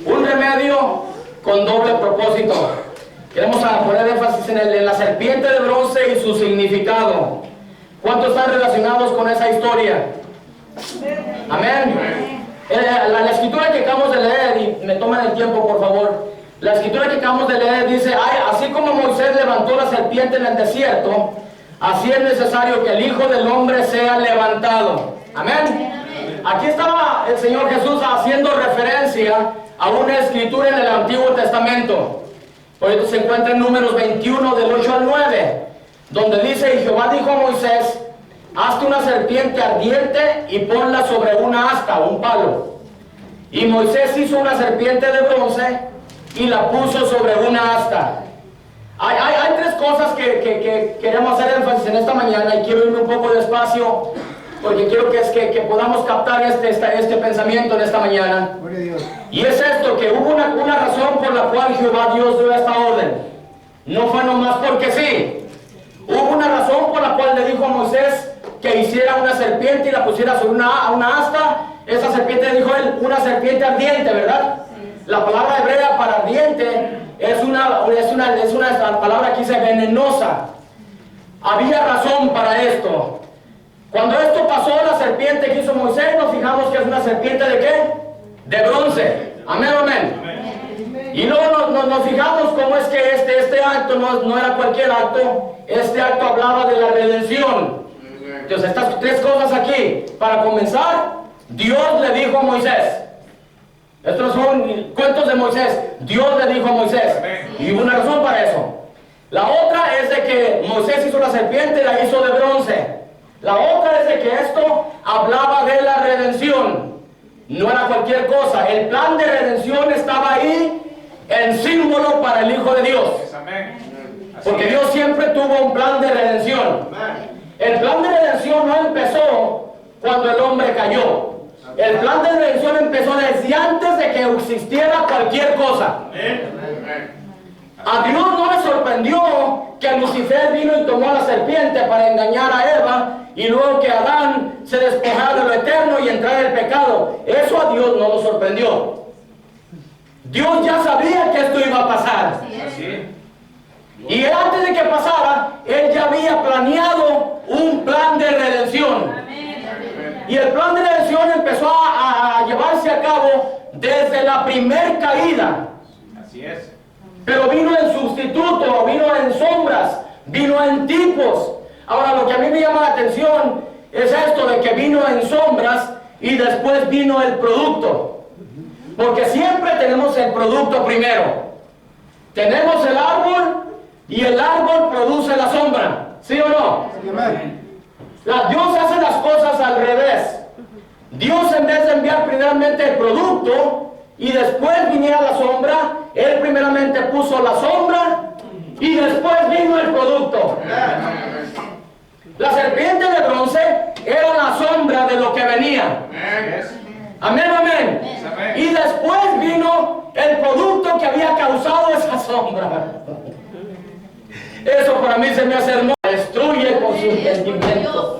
Un remedio con doble propósito. Queremos poner énfasis en la serpiente de bronce y su significado. ¿Cuántos están relacionados con esa historia? Amén. La escritura que acabamos de leer, y me toman el tiempo por favor. La escritura que acabamos de leer dice: así como Moisés levantó la serpiente en el desierto, así es necesario que el Hijo del Hombre sea levantado. Amén. Aquí estaba el Señor Jesús haciendo referencia a una escritura en el Antiguo Testamento. Por eso se encuentra en Números 21 del 8 al 9, donde dice: y Jehová dijo a Moisés: hazte una serpiente ardiente y ponla sobre una asta, un palo. Y Moisés hizo una serpiente de bronce y la puso sobre una asta. Hay tres cosas que queremos hacer énfasis en esta mañana, y quiero irme un poco despacio porque quiero que podamos captar este pensamiento en esta mañana. Y es esto, que hubo una razón por la cual Jehová Dios dio esta orden. No fue nomás porque sí. Hubo una razón por la cual le dijo a Moisés que hiciera una serpiente y la pusiera sobre una asta. Esa serpiente, dijo él, una serpiente ardiente, ¿verdad? La palabra hebrea para ardiente es una palabra que dice venenosa. Había razón para esto. Cuando esto pasó, la serpiente que hizo Moisés, nos fijamos que es una serpiente ¿de qué? De bronce. Amén, amén. Y luego nos fijamos cómo es que este acto no era cualquier acto. Este acto hablaba de la redención. Entonces, estas tres cosas aquí. Para comenzar, Dios le dijo a Moisés. Estos son cuentos de Moisés. Dios le dijo a Moisés. Y hubo una razón para eso. La otra es de que Moisés hizo la serpiente y la hizo de bronce. La otra es de que esto hablaba de la redención. No era cualquier cosa. El plan de redención estaba ahí en símbolo para el Hijo de Dios. Porque Dios siempre tuvo un plan de redención. El plan de redención no empezó cuando el hombre cayó. El plan de redención empezó desde antes de que existiera cualquier cosa. A Dios no le sorprendió que Lucifer vino y tomó a la serpiente para engañar a Eva, y luego que Adán se despojara de lo eterno y entrara en el pecado. Eso a Dios no lo sorprendió. Dios ya sabía que esto iba a pasar. Y antes de que pasara, Él ya había planeado un plan de redención. Y el plan de redención empezó a llevarse a cabo desde la primer caída. Así es. Pero vino en sustituto, vino en sombras, vino en tipos. Ahora, lo que a mí me llama la atención es esto de que vino en sombras y después vino el producto. Porque siempre tenemos el producto primero. Tenemos el árbol y el árbol produce la sombra. ¿Sí o no? Dios hace las cosas al revés. Dios, en vez de enviar primeramente el producto y después viniera la sombra, Él primeramente puso la sombra y después vino el producto. La serpiente de bronce era la sombra de lo que venía. Amén, amén. Y después vino el producto que había causado esa sombra. Eso para mí se me hace hermoso. Destruye con su entendimiento.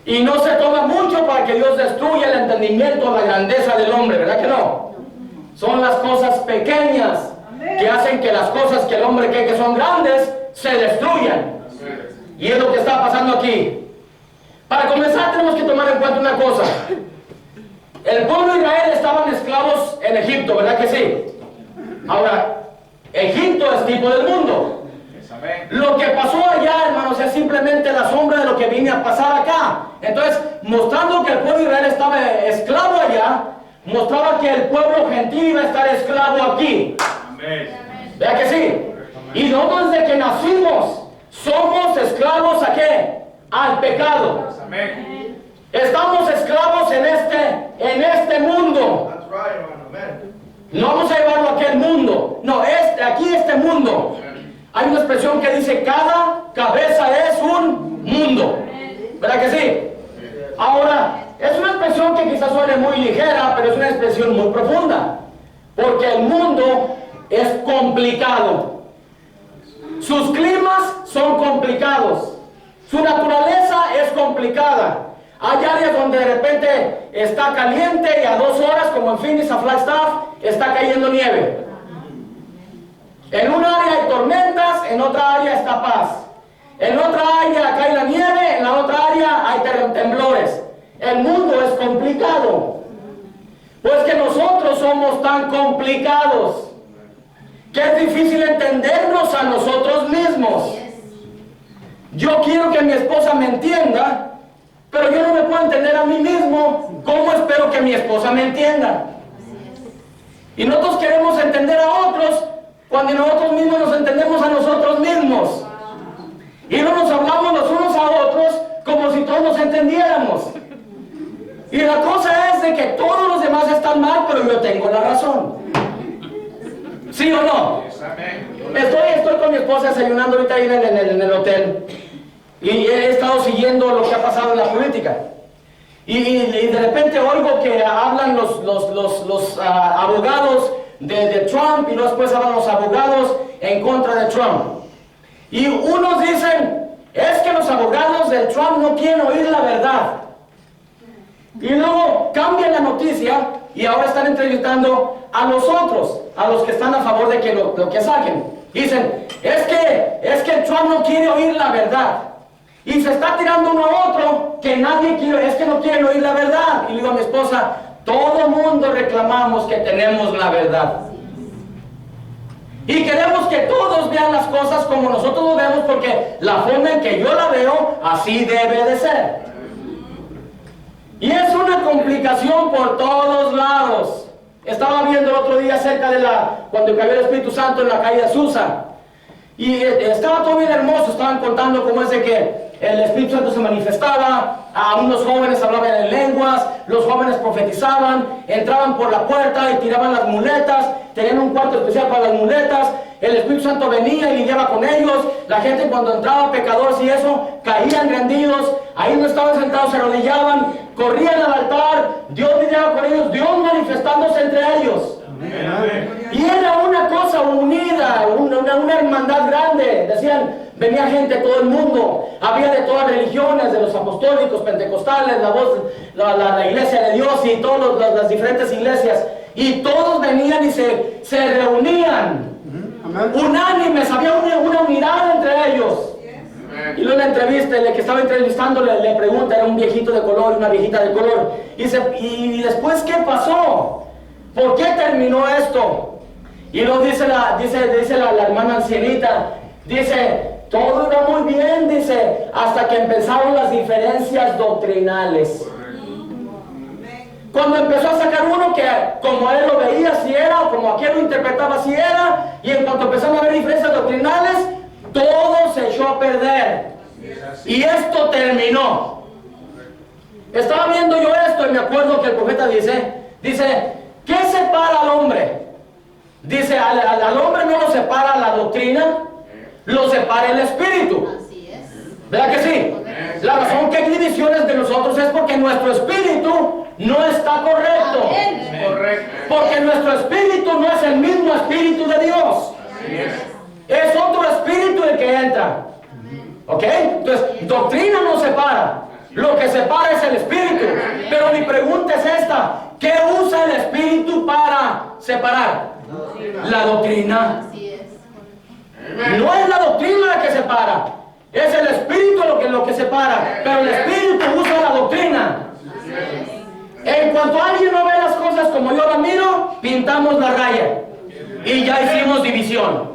Y no se toma mucho para que Dios destruya el entendimiento, la grandeza del hombre, ¿verdad que no? Son las cosas pequeñas que hacen que las cosas que el hombre cree que son grandes se destruyan. Y es lo que está pasando aquí. Para comenzar tenemos que tomar en cuenta una cosa. El pueblo de Israel estaban esclavos en Egipto, ¿verdad que sí? Ahora, Egipto es tipo del mundo. Lo que pasó allá, hermanos, es simplemente la sombra de lo que viene a pasar acá. Entonces, mostrando que el pueblo de Israel estaba esclavo allá, mostraba que el pueblo gentil iba a estar esclavo aquí. ¿Verdad que sí? Y nosotros desde que nacimos somos esclavos ¿a qué? Al pecado. Estamos esclavos en este mundo. No vamos a llevarlo a aquel mundo. No, aquí este mundo. Hay una expresión que dice, cada cabeza es un mundo. ¿Verdad que sí? Ahora, es una expresión que quizás suene muy ligera, pero es una expresión muy profunda. Porque el mundo es complicado. Sus climas son complicados. Su naturaleza es complicada. Hay áreas donde de repente está caliente y a 2 horas, como en Phoenix, a Flagstaff, está cayendo nieve. En una área hay tormentas, en otra área está paz. En otra área cae la nieve, en la otra área hay temblores. El mundo es complicado. Pues que nosotros somos tan complicados que es difícil entendernos a nosotros mismos. Yo quiero que mi esposa me entienda, pero yo no me puedo entender a mí mismo. ¿Cómo espero que mi esposa me entienda? Y nosotros queremos entender a otros cuando nosotros mismos nos entendemos a nosotros mismos. Y no nos hablamos los unos a otros como si todos nos entendiéramos. Y la cosa es de que todos los demás están mal, pero yo tengo la razón. ¿Sí o no? Estoy con mi esposa desayunando ahorita ahí en el hotel. Y he estado siguiendo lo que ha pasado en la política. Y de repente oigo que hablan los abogados de Trump, y luego después hablan los abogados en contra de Trump. Y unos dicen, es que los abogados de Trump no quieren oír la verdad. Y luego cambian la noticia y ahora están entrevistando a los otros, a los que están a favor de que lo que saquen. Dicen, es que Trump no quiere oír la verdad. Y se está tirando uno a otro que nadie quiere, es que no quieren oír la verdad. Y le digo a mi esposa, todo mundo reclamamos que tenemos la verdad. Y queremos que todos vean las cosas como nosotros lo vemos, porque la forma en que yo la veo, así debe de ser. Y es una complicación por todos lados. Estaba viendo el otro día acerca de cuando cayó el Espíritu Santo en la calle de Azusa. Y estaba todo bien hermoso, estaban contando cómo es de que el Espíritu Santo se manifestaba, a unos jóvenes hablaban en lenguas, los jóvenes profetizaban, entraban por la puerta y tiraban las muletas, tenían un cuarto especial para las muletas, el Espíritu Santo venía y lidiaba con ellos, la gente cuando entraba pecadores y eso, caían rendidos, ahí no estaban sentados, se arrodillaban, corrían al altar, Dios lidiaba con ellos, Dios manifestándose entre ellos. Y era una cosa unida, una hermandad grande. Decían, venía gente de todo el mundo, había de todas religiones, de los apostólicos, pentecostales, la iglesia de Dios y todas las diferentes iglesias, y todos venían y se reunían unánimes, había una unidad entre ellos. Y luego en la entrevista, el que estaba entrevistando le pregunta, era un viejito de color y una viejita de color, y después, ¿qué pasó? ¿Por qué terminó esto? Y luego dice la hermana ancianita, dice, todo iba muy bien, dice, hasta que empezaron las diferencias doctrinales. Cuando empezó a sacar uno que como él lo veía así era, o como aquel lo interpretaba así era, y en cuanto empezaron a haber diferencias doctrinales, todo se echó a perder. Y esto terminó. Estaba viendo yo esto y me acuerdo que el profeta dice, ¿qué separa al hombre? Dice, al hombre no lo separa la doctrina, lo separa el espíritu. Así es. ¿Verdad que sí? La razón que hay divisiones de nosotros es porque nuestro espíritu no está correcto. Porque nuestro espíritu no es el mismo espíritu de Dios. Es otro espíritu el que entra. ¿Ok? Entonces, doctrina no separa. Lo que separa es el espíritu. Pero mi pregunta es esta: ¿qué usa el espíritu para separar? La doctrina. Así es. No es la doctrina la que separa, es el espíritu lo que separa. Pero el espíritu usa la doctrina. En cuanto alguien no ve las cosas como yo las miro, pintamos la raya y ya hicimos división.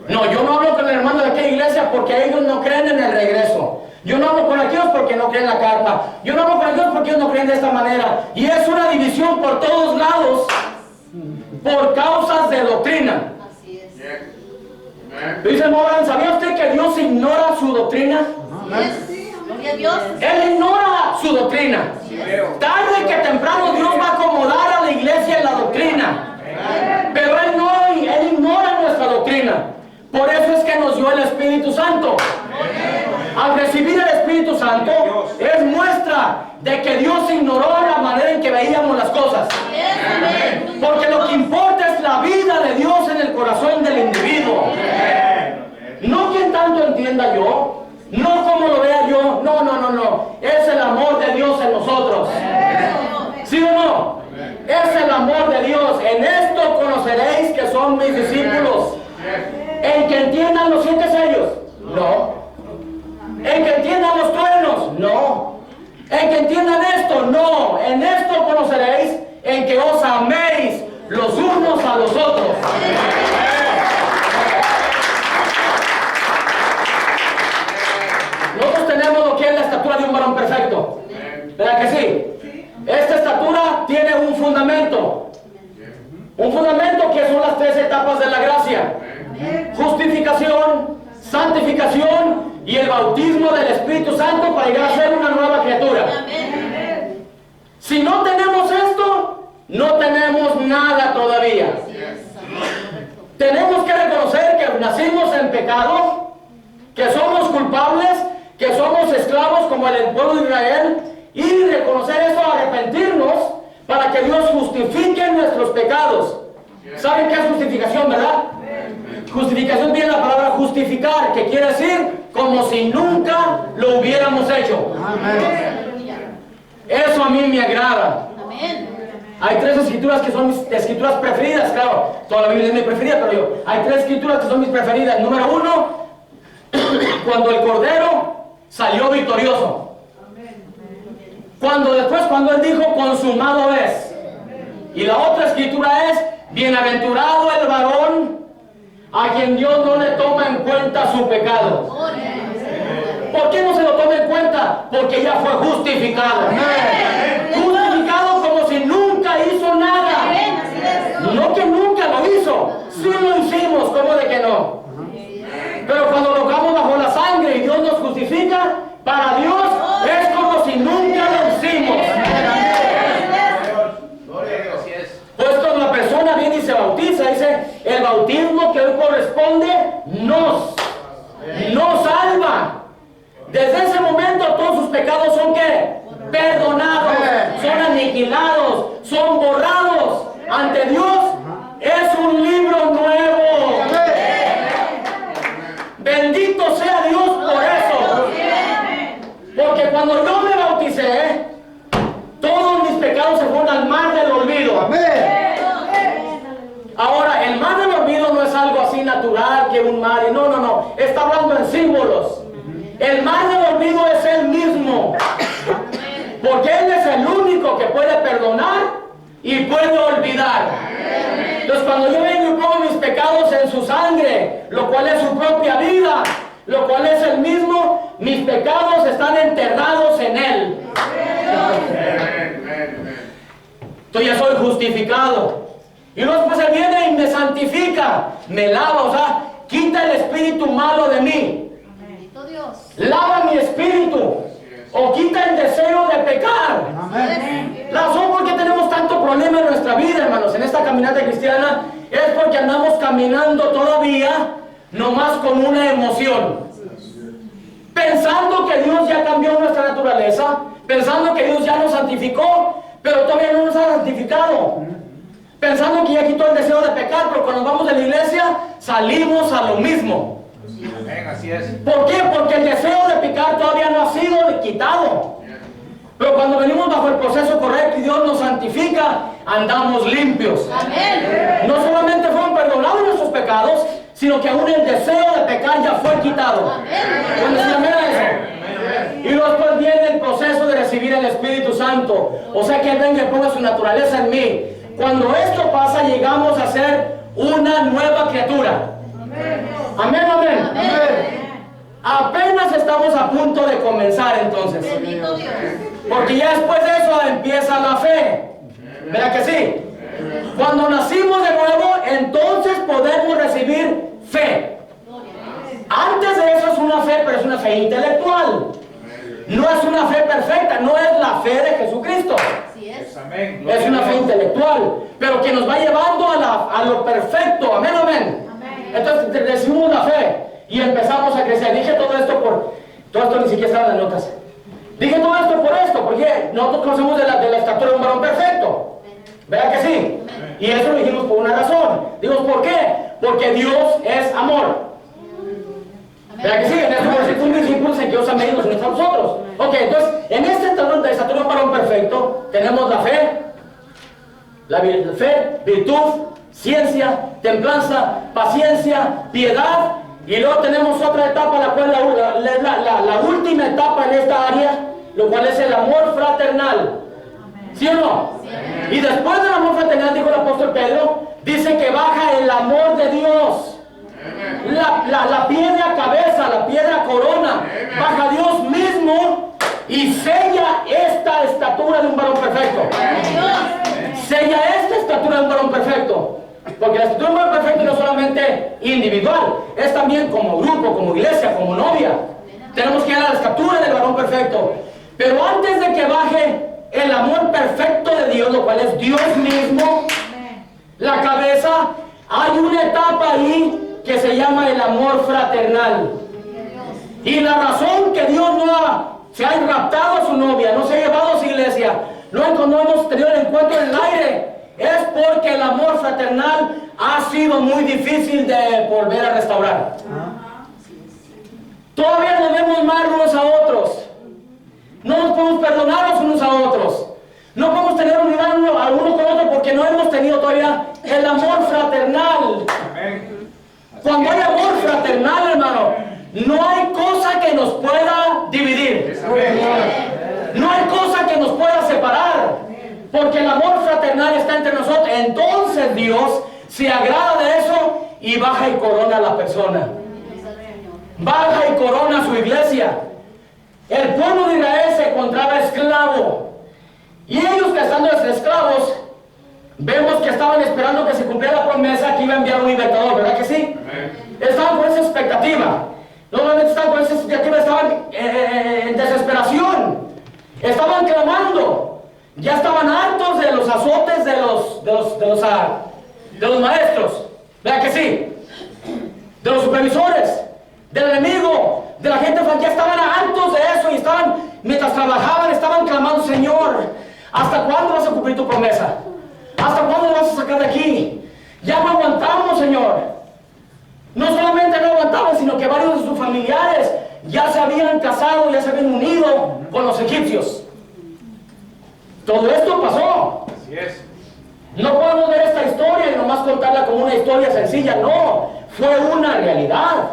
No, yo no hablo con el hermano de aquella iglesia porque ellos no creen en el regreso. Yo no hablo con aquellos porque no creen en la carta. Yo no hablo con aquellos porque ellos no creen de esta manera. Y es una división por todos lados por causas de doctrina. Así es. Dice Morán, ¿sabía usted que Dios ignora su doctrina? Gloria a Dios. Él ignora su doctrina. Tarde que temprano Dios va a acomodar a la iglesia en la doctrina. Pero Él ignora nuestra doctrina. Por eso es que nos dio el Espíritu Santo. Al recibir el Espíritu Santo es muestra de que Dios ignoró la manera en que veíamos las cosas. Porque lo que importa es la vida de Dios en el corazón del individuo. No quien tanto entienda yo, no como lo vea yo, no. Es el amor de Dios en nosotros. ¿Sí o no? Es el amor de Dios. En esto conoceréis que son mis discípulos. En que entiendan los 7 sellos. No. En que entiendan los truenos. No. En que entiendan esto. No. En esto conoceréis en que os améis los unos a los otros. Nosotros tenemos lo que es la estatura de un varón perfecto. ¿Verdad que sí? Esta estatura tiene un fundamento. Un fundamento que son las 3 etapas de la gracia: justificación, santificación y el bautismo del Espíritu Santo para llegar a ser una nueva criatura. Si no tenemos esto, no tenemos nada todavía. Tenemos que reconocer que nacimos en pecado, que somos culpables, que somos esclavos como el pueblo de Israel, y reconocer eso, arrepentirnos para que Dios justifique nuestros pecados. ¿Saben qué es justificación, verdad? Justificación tiene la palabra justificar, que quiere decir como si nunca lo hubiéramos hecho. Eso a mí me agrada. Hay 3 escrituras que son mis escrituras preferidas, claro, toda la Biblia es mi preferida, pero hay 3 escrituras que son mis preferidas. Número 1, cuando el Cordero salió victorioso. Cuando Él dijo, consumado es. Y la otra escritura es, bienaventurado el varón a quien Dios no le toma en cuenta su pecado. ¿Por qué no se lo toma en cuenta? Porque ya fue justificado. Justificado como si nunca hizo nada. No que nunca lo hizo, sí lo hicimos, ¿cómo de que no? Pero cuando lo hagamos bajo la sangre y Dios nos justifica, significa? Para Dios es como si nunca lo hicimos. Pues cuando la persona viene y se bautiza, dice, el bautismo que hoy corresponde nos salva. Desde ese momento todos sus pecados son ¿qué? Perdonados, son aniquilados, son borrados. Ante Dios es un libro nuevo. Bendito sea Dios por eso. Porque cuando yo me bauticé, todos mis pecados se fueron al mar del olvido. Ahora, el mar del olvido no es algo así natural que un mar. No. Está hablando en símbolos. El mar del olvido es Él mismo. Porque Él es el único que puede perdonar y puede olvidar. Entonces cuando yo vengo y pongo mis pecados en su sangre, lo cual es su propia vida, lo cual es el mismo, mis pecados están enterrados en Él. Entonces ya soy justificado. Y luego después Él viene y me santifica, me lava, o sea, quita el espíritu malo de mí. Lava mi espíritu. O quita el deseo de pecar. La razón por qué tenemos tanto problema en nuestra vida, hermanos, en esta caminata cristiana, es porque andamos caminando todavía nomás con una emoción, pensando que Dios ya cambió nuestra naturaleza, pensando que Dios ya nos santificó, pero todavía no nos ha santificado, pensando que ya quitó el deseo de pecar, pero cuando vamos de la iglesia salimos a lo mismo. Así es. ¿Por qué? Porque el deseo de pecar todavía no ha sido quitado. Pero cuando venimos bajo el proceso correcto y Dios nos santifica, andamos limpios. Amén. No solamente fueron perdonados nuestros pecados, sino que aún el deseo de pecar ya fue quitado. Cuando se llama eso. Y después viene el proceso de recibir el Espíritu Santo. O sea que Él venga y ponga su naturaleza en mí. Cuando esto pasa, llegamos a ser una nueva criatura. Amén, amén. Apenas estamos a punto de comenzar entonces. Porque ya después de eso empieza la fe. ¿Verdad que sí? Cuando nacimos de nuevo, entonces podemos recibir fe. Antes de eso es una fe, pero es una fe intelectual. No es una fe perfecta, no es la fe de Jesucristo. Es una fe intelectual, pero que nos va llevando a lo perfecto. Amén, amén. Entonces recibimos la fe y empezamos a crecer. Dije todo esto ni siquiera estaba en las notas. Dije todo esto por esto, porque nosotros conocemos de la estatura de un varón perfecto. ¿Verdad que sí? Y eso lo dijimos por una razón. Digo, ¿por qué? Porque Dios es amor. ¿Verdad que sí? En este versículo discípulos en que Dios ha medido a nosotros. Ok, entonces, en este estatura de un varón perfecto, tenemos la fe, virtud, ciencia, templanza, paciencia, piedad, y luego tenemos otra etapa, la cual la última etapa en esta área, lo cual es el amor fraternal. ¿Sí o no? Sí. Y después del amor fraternal, dijo el apóstol Pedro, dice que baja el amor de Dios. La piedra cabeza, la piedra corona, baja Dios mismo y sella esta estatura de un varón perfecto. Sella esta estatura de un varón perfecto. Porque la estatura de un varón perfecto no es solamente individual, es también como grupo, como iglesia, como novia. Tenemos que llegar a la estatura del varón perfecto. Pero antes de que baje el amor perfecto de Dios, lo cual es Dios mismo, la cabeza, hay una etapa ahí que se llama el amor fraternal. Y la razón que Dios se ha raptado a su novia, no se ha llevado a su iglesia, no hemos tenido el encuentro en el aire, es porque el amor fraternal ha sido muy difícil de volver a restaurar. Todavía nos vemos mal unos a otros, no nos podemos perdonarnos unos a otros, no podemos tener unidad uno con otro porque no hemos tenido todavía el amor fraternal. Cuando hay amor fraternal, hermano, no hay cosa que nos pueda dividir. No hay cosa que nos pueda separar. Porque el amor fraternal está entre nosotros. Entonces Dios se agrada de eso y baja y corona a la persona. Baja y corona a su iglesia. El pueblo de Israel se encontraba esclavo. Y ellos que estando esclavos, vemos que estaban esperando que se cumpliera la promesa que iba a enviar un libertador, ¿verdad que sí? Estaban con esa expectativa. Normalmente estaban con esa expectativa, estaban en desesperación, estaban clamando, ya estaban hartos de los azotes de los maestros, ¿verdad que sí? De los supervisores, del enemigo, de la gente, ya estaban hartos de eso y estaban, mientras trabajaban, estaban clamando: Señor, ¿hasta cuándo vas a cumplir tu promesa? ¿Hasta cuándo vas a sacar de aquí? Ya no aguantamos, Señor. No solamente no aguantaban, sino que varios de sus familiares ya se habían casado, ya se habían unido con los egipcios. Todo esto pasó. Así es. No podemos ver esta historia y nomás contarla como una historia sencilla. No, fue una realidad.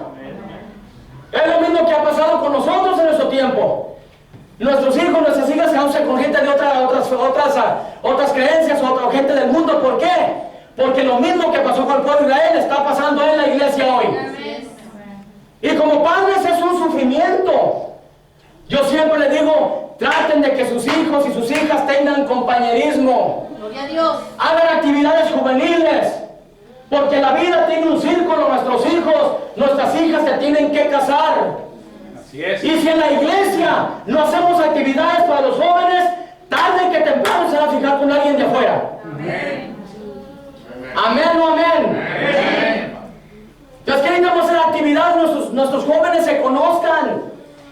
Es lo mismo que ha pasado con nosotros en nuestro tiempo. Nuestros hijos, nuestras hijas se usan con gente de otras creencias o gente del mundo. ¿Por qué? Porque lo mismo que pasó con el pueblo de Israel está pasando en la iglesia hoy. Y como padres es un sufrimiento. Yo siempre les digo, traten de que sus hijos y sus hijas tengan compañerismo. Gloria a Dios. Hagan actividades juveniles. Porque la vida tiene un círculo, nuestros hijos, nuestras hijas se tienen que casar. Así es. Y si en la iglesia no hacemos actividades para los jóvenes, tarde que temprano se van a fijar con alguien de afuera. Amén o amén. Entonces, ¿qué necesitamos hacer? Actividades, nuestros jóvenes se conozcan,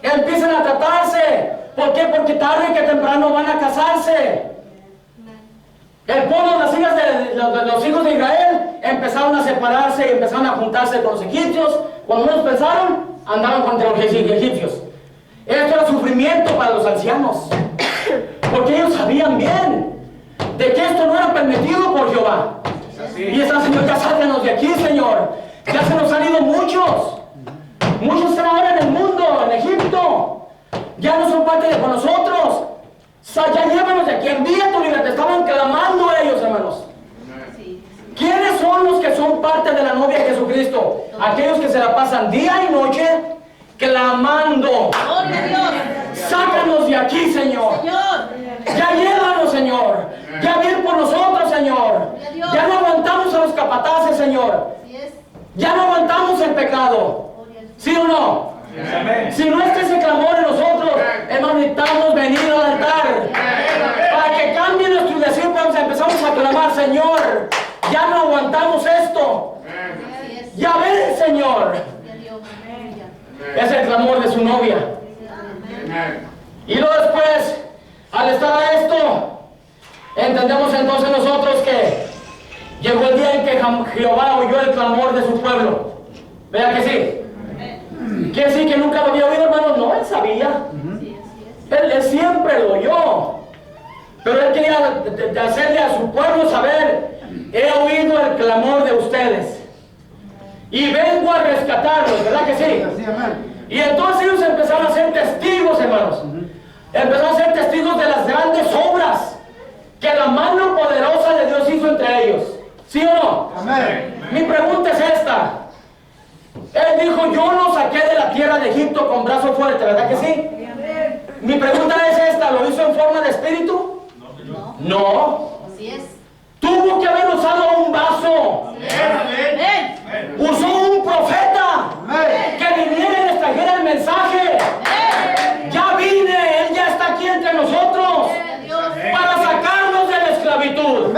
empiezan a tratarse. ¿Por qué? Porque tarde que temprano van a casarse. El pueblo, las hijas los hijos de Israel empezaron a separarse y empezaron a juntarse con los egipcios. Cuando menos pensaron, andaban contra los egipcios. Esto era sufrimiento para los ancianos, porque ellos sabían bien de que esto no era permitido por Jehová. Y están: Señor, ya sácanos de aquí, Señor. Ya se nos han ido muchos. Muchos están ahora en el mundo, en Egipto. Ya no son parte de con nosotros. Ya llévanos de aquí, envía tu libertad. Estaban clamando ellos, hermanos. ¿Quiénes son los que son parte de la novia de Jesucristo? Aquellos que se la pasan día y noche clamando: Gloria a Dios. sácanos de aquí, Señor. Ya llévanos, Señor. Ya ven por nosotros, Señor. Ya no aguantamos a los capataces, Señor. Ya no aguantamos el pecado. ¿Sí o no? Amén. Si no está ese clamor en nosotros, hermanos, necesitamos venir al altar para que cambie nuestro deseo. Empezamos a clamar: Señor, ya no aguantamos esto. Ya ven, Señor. Es el clamor de su novia. Y luego después, al estar a esto, entendemos entonces nosotros que llegó el día en que Jehová oyó el clamor de su pueblo. ¿Verdad que sí? ¿Quiere decir que nunca lo había oído, hermano? No, él sabía. Él siempre lo oyó. Pero él quería hacerle a su pueblo saber: he oído el clamor de ustedes y vengo a rescatarlos. ¿Verdad que sí? Y entonces ellos empezaron a ser testigos, hermanos. Empezaron a ser testigos de las grandes obras que la mano poderosa de Dios hizo entre ellos. ¿Sí o no? Amén. Mi pregunta es esta. Él dijo: yo los saqué de la tierra de Egipto con brazo fuerte. ¿Verdad que sí? Mi pregunta es esta: ¿lo hizo en forma de espíritu? No. Así es. Tuvo que haber usado un vaso. Usó un profeta que viniera y les trajera el mensaje. Ya vine, él ya está aquí entre nosotros para sacarnos de la esclavitud.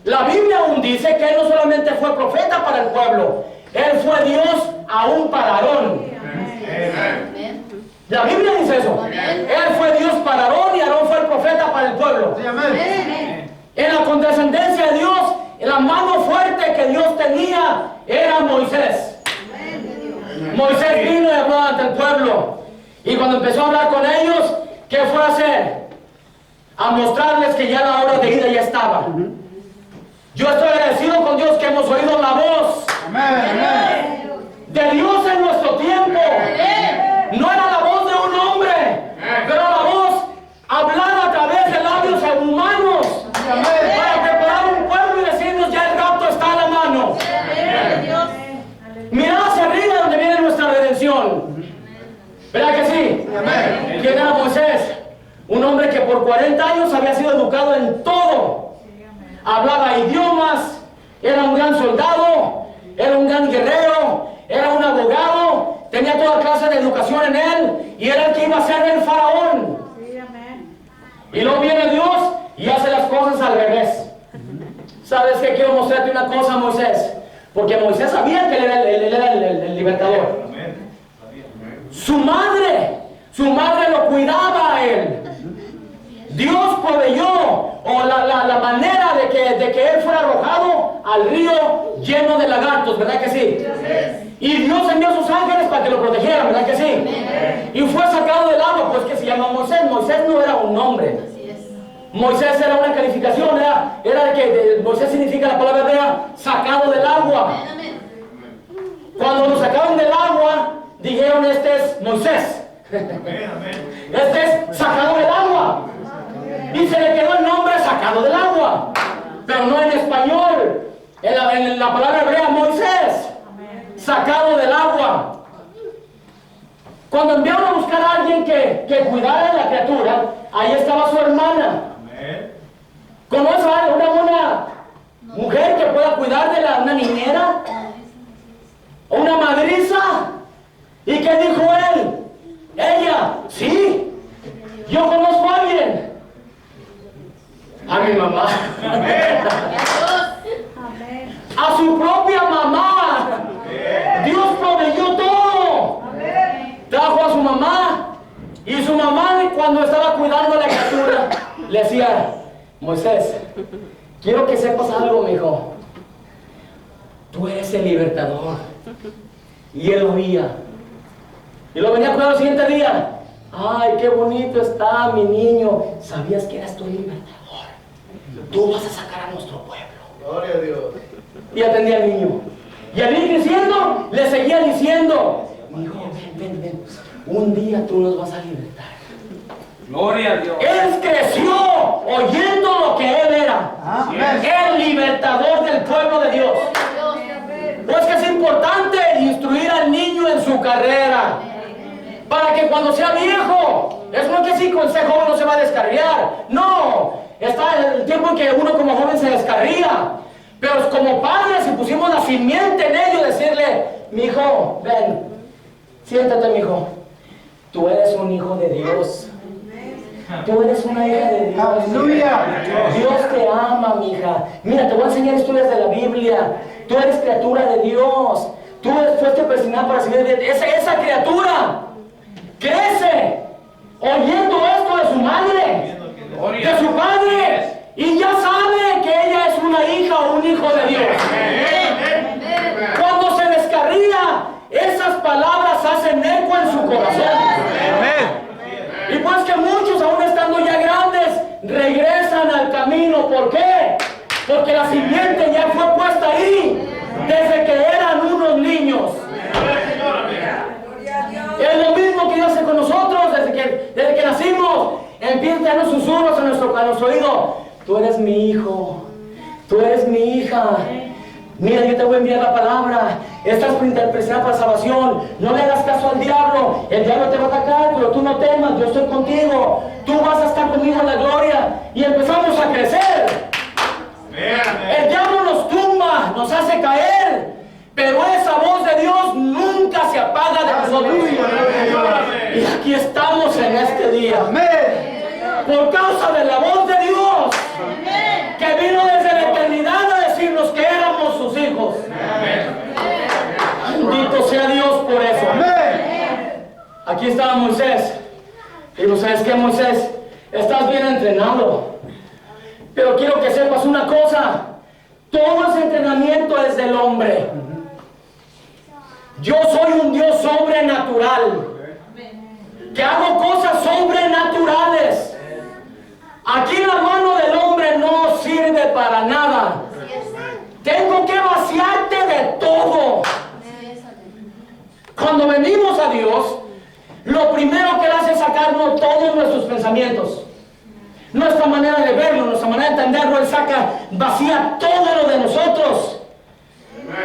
La Biblia aún dice que él no solamente fue profeta para el pueblo, él fue Dios aún para Aarón. La Biblia dice eso. Él fue Dios para Aarón y Aarón fue el profeta para el pueblo. En la condescendencia de Dios, en la mano fuerte que Dios tenía, era Moisés. Moisés vino y habló ante el pueblo. Y cuando empezó a hablar con ellos, ¿qué fue a hacer? A mostrarles que ya la hora de ida ya estaba. Yo estoy agradecido con Dios que hemos oído la voz de Dios en nuestro tiempo. No era la voz de un hombre, pero la voz hablada a través de labios humanos para preparar un pueblo y decirnos: ya el rapto está a la mano. Mirad hacia arriba donde viene nuestra redención. ¿Verdad que sí? ¿Quién era Moisés? Un hombre que por 40 años había sido educado en todo. Hablaba idiomas, era un gran soldado, era un gran guerrero, era un abogado, tenía toda clase de educación en él y era el que iba a ser el faraón. Y luego viene Dios y hace las cosas al revés. ¿Sabes qué? Quiero mostrarte una cosa, Moisés. Porque Moisés sabía que él era el libertador. Su madre lo cuidaba a él. Dios proveyó o la manera de que él fuera arrojado al río lleno de lagartos, ¿verdad que sí? Y Dios envió a sus ángeles para que lo protegieran, ¿verdad que sí? Y fue sacado del agua, pues que se llama Moisés. Moisés no era un nombre. Moisés era una calificación, era de que Moisés significa la palabra hebrea sacado del agua. Cuando lo sacaron del agua, dijeron: este es Moisés. Este es sacado del agua. Y se le quedó el nombre sacado del agua. Pero no en español. En la palabra hebrea, Moisés, sacado del agua. Cuando enviaron a buscar a alguien que cuidara de la criatura, ahí estaba su hermana. ¿Conoce a una buena mujer que pueda cuidar de una niñera? ¿O una madriza? ¿Y qué dijo él? Ella: sí, yo conozco a alguien. A mi mamá. A su propia mamá. Dios proveyó todo. Trajo a su mamá. Y su mamá, cuando estaba cuidando a la criatura, le decía: Moisés, quiero que sepas algo, mijo. Tú eres el libertador. Y él oía. Y lo venía a cuidar el siguiente día. Ay, qué bonito está mi niño. ¿Sabías que eras tú el libertador? Tú vas a sacar a nuestro pueblo. Gloria a Dios. Y atendía al niño. Y al ir creciendo, le seguía diciendo: hijo, ven. Un día tú nos vas a libertar. Gloria a Dios. Él creció oyendo lo que él era. El libertador del pueblo de Dios. Pues que es importante instruir al niño en su carrera. Para que cuando sea viejo, eso no es que si cuando sea joven no se va a descarriar. No, está el tiempo en que uno como joven se descarría. Pero como padres, si pusimos la simiente en ello, decirle: mi hijo, ven, siéntate, mi hijo. Tú eres un hijo de Dios. Tú eres una hija de Dios. ¡Aleluya! Dios te ama, mi hija. Mira, te voy a enseñar historias de la Biblia. Tú eres criatura de Dios. Tú fuiste predestinada para servir a Dios. Esa criatura crece oyendo esto de su madre, de su padre, y ya sabe que ella es una hija o un hijo de Dios. Cuando se descarría, esas palabras hacen eco en su corazón. Y pues que muchos, aún estando ya grandes, regresan al camino. ¿Por qué? Porque la simiente ya fue puesta ahí desde que eran unos niños. Es lo mismo que Dios hace con nosotros desde que nacimos. Empieza a darnos susurros a nuestro oído: tú eres mi hijo, tú eres mi hija. Mira, yo te voy a enviar la palabra. Estás predestinada para salvación. No le hagas caso al diablo. El diablo te va a atacar, pero tú no temas. Yo estoy contigo. Tú vas a estar conmigo en la gloria. Y empezamos a crecer. El diablo nos tumba, nos hace caer. Pero esa voz de Dios nunca se apaga de nosotros. Y aquí estamos en este día. Por causa de la voz de Dios, que vino desde la eternidad a decirnos que éramos sus hijos. Bendito sea Dios por eso. Aquí estaba Moisés. Y digo: ¿sabes qué, Moisés? Estás bien entrenado. Pero quiero que sepas una cosa. Todo ese entrenamiento es del hombre. Yo soy un Dios sobrenatural, que hago cosas sobrenaturales. Aquí la mano del hombre no sirve para nada. Tengo que vaciarte de todo. Cuando venimos a Dios, lo primero que Él hace es sacarnos todos nuestros pensamientos, nuestra manera de verlo, nuestra manera de entenderlo. Él vacía todo lo de nosotros.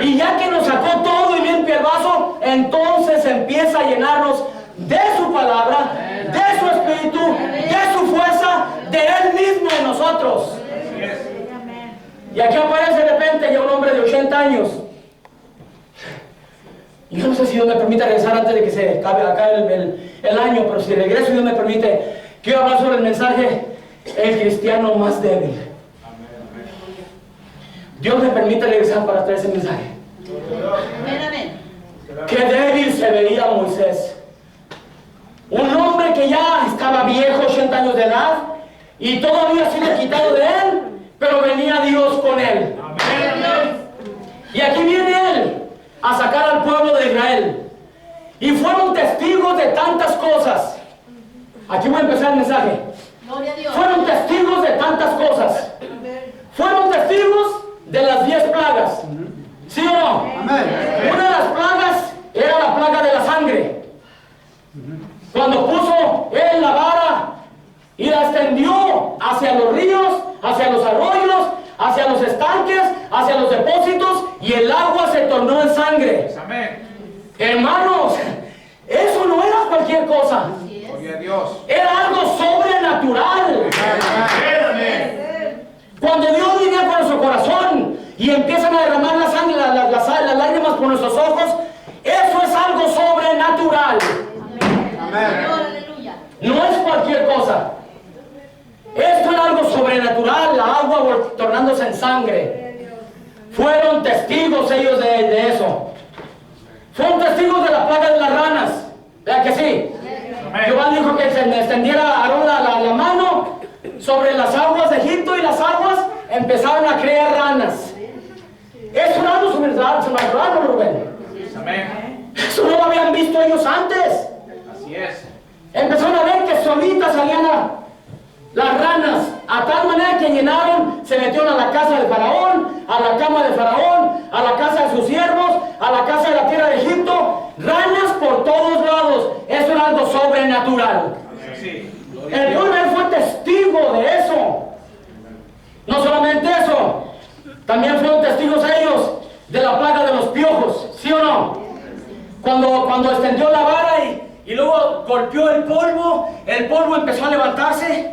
Y ya que nos sacó todo y limpia el vaso, entonces empieza a llenarnos de su palabra, de su espíritu, de su fuerza, de Él mismo en nosotros. Y aquí aparece de repente ya un hombre de 80 años. Y yo no sé si Dios me permite regresar antes de que se acabe acá el año, pero si regreso y Dios me permite, quiero hablar sobre el mensaje, el cristiano más débil. Dios me permite regresar para traer ese mensaje. Qué débil se veía Moisés. Un hombre que ya estaba viejo, 80 años de edad, y todo había sido quitado de él, pero venía Dios con él. Y aquí viene él a sacar al pueblo de Israel. Y fueron testigos de tantas cosas. Aquí voy a empezar el mensaje. Fueron testigos de tantas cosas. Fueron testigos de las 10 plagas. ¿Sí o no? Una de las plagas era la plaga de la sangre. Cuando puso él la vara y la extendió hacia los ríos, hacia los arroyos, hacia los estanques, hacia los depósitos, y el agua se tornó en sangre. Hermanos, eso no era cualquier cosa. Era algo sobrenatural. Cuando Dios viene con nuestro corazón y empiezan a derramar la sangre, las lágrimas por nuestros ojos, eso es algo sobrenatural. No es cualquier cosa. Esto era algo sobrenatural, la agua tornándose en sangre. Fueron testigos ellos de eso. Fueron testigos de la plaga de las ranas. ¿Verdad que sí? Jehová dijo que se extendiera a Aarón la mano sobre las aguas de Egipto, y las aguas empezaron a crear ranas. Eso era algo sobrenatural, ¿no, Rubén? Eso no lo habían visto ellos antes. Así es. Empezaron a ver que solitas salían las ranas, a tal manera que llenaron, se metieron a la casa de Faraón, a la cama de Faraón, a la casa de sus siervos, a la casa de la tierra de Egipto, ranas por todos lados. Eso era algo sobrenatural. El pueblo fue testigo de eso. No solamente eso, también fueron testigos ellos de la plaga de los piojos, ¿sí o no? Cuando extendió la vara y luego golpeó el polvo empezó a levantarse.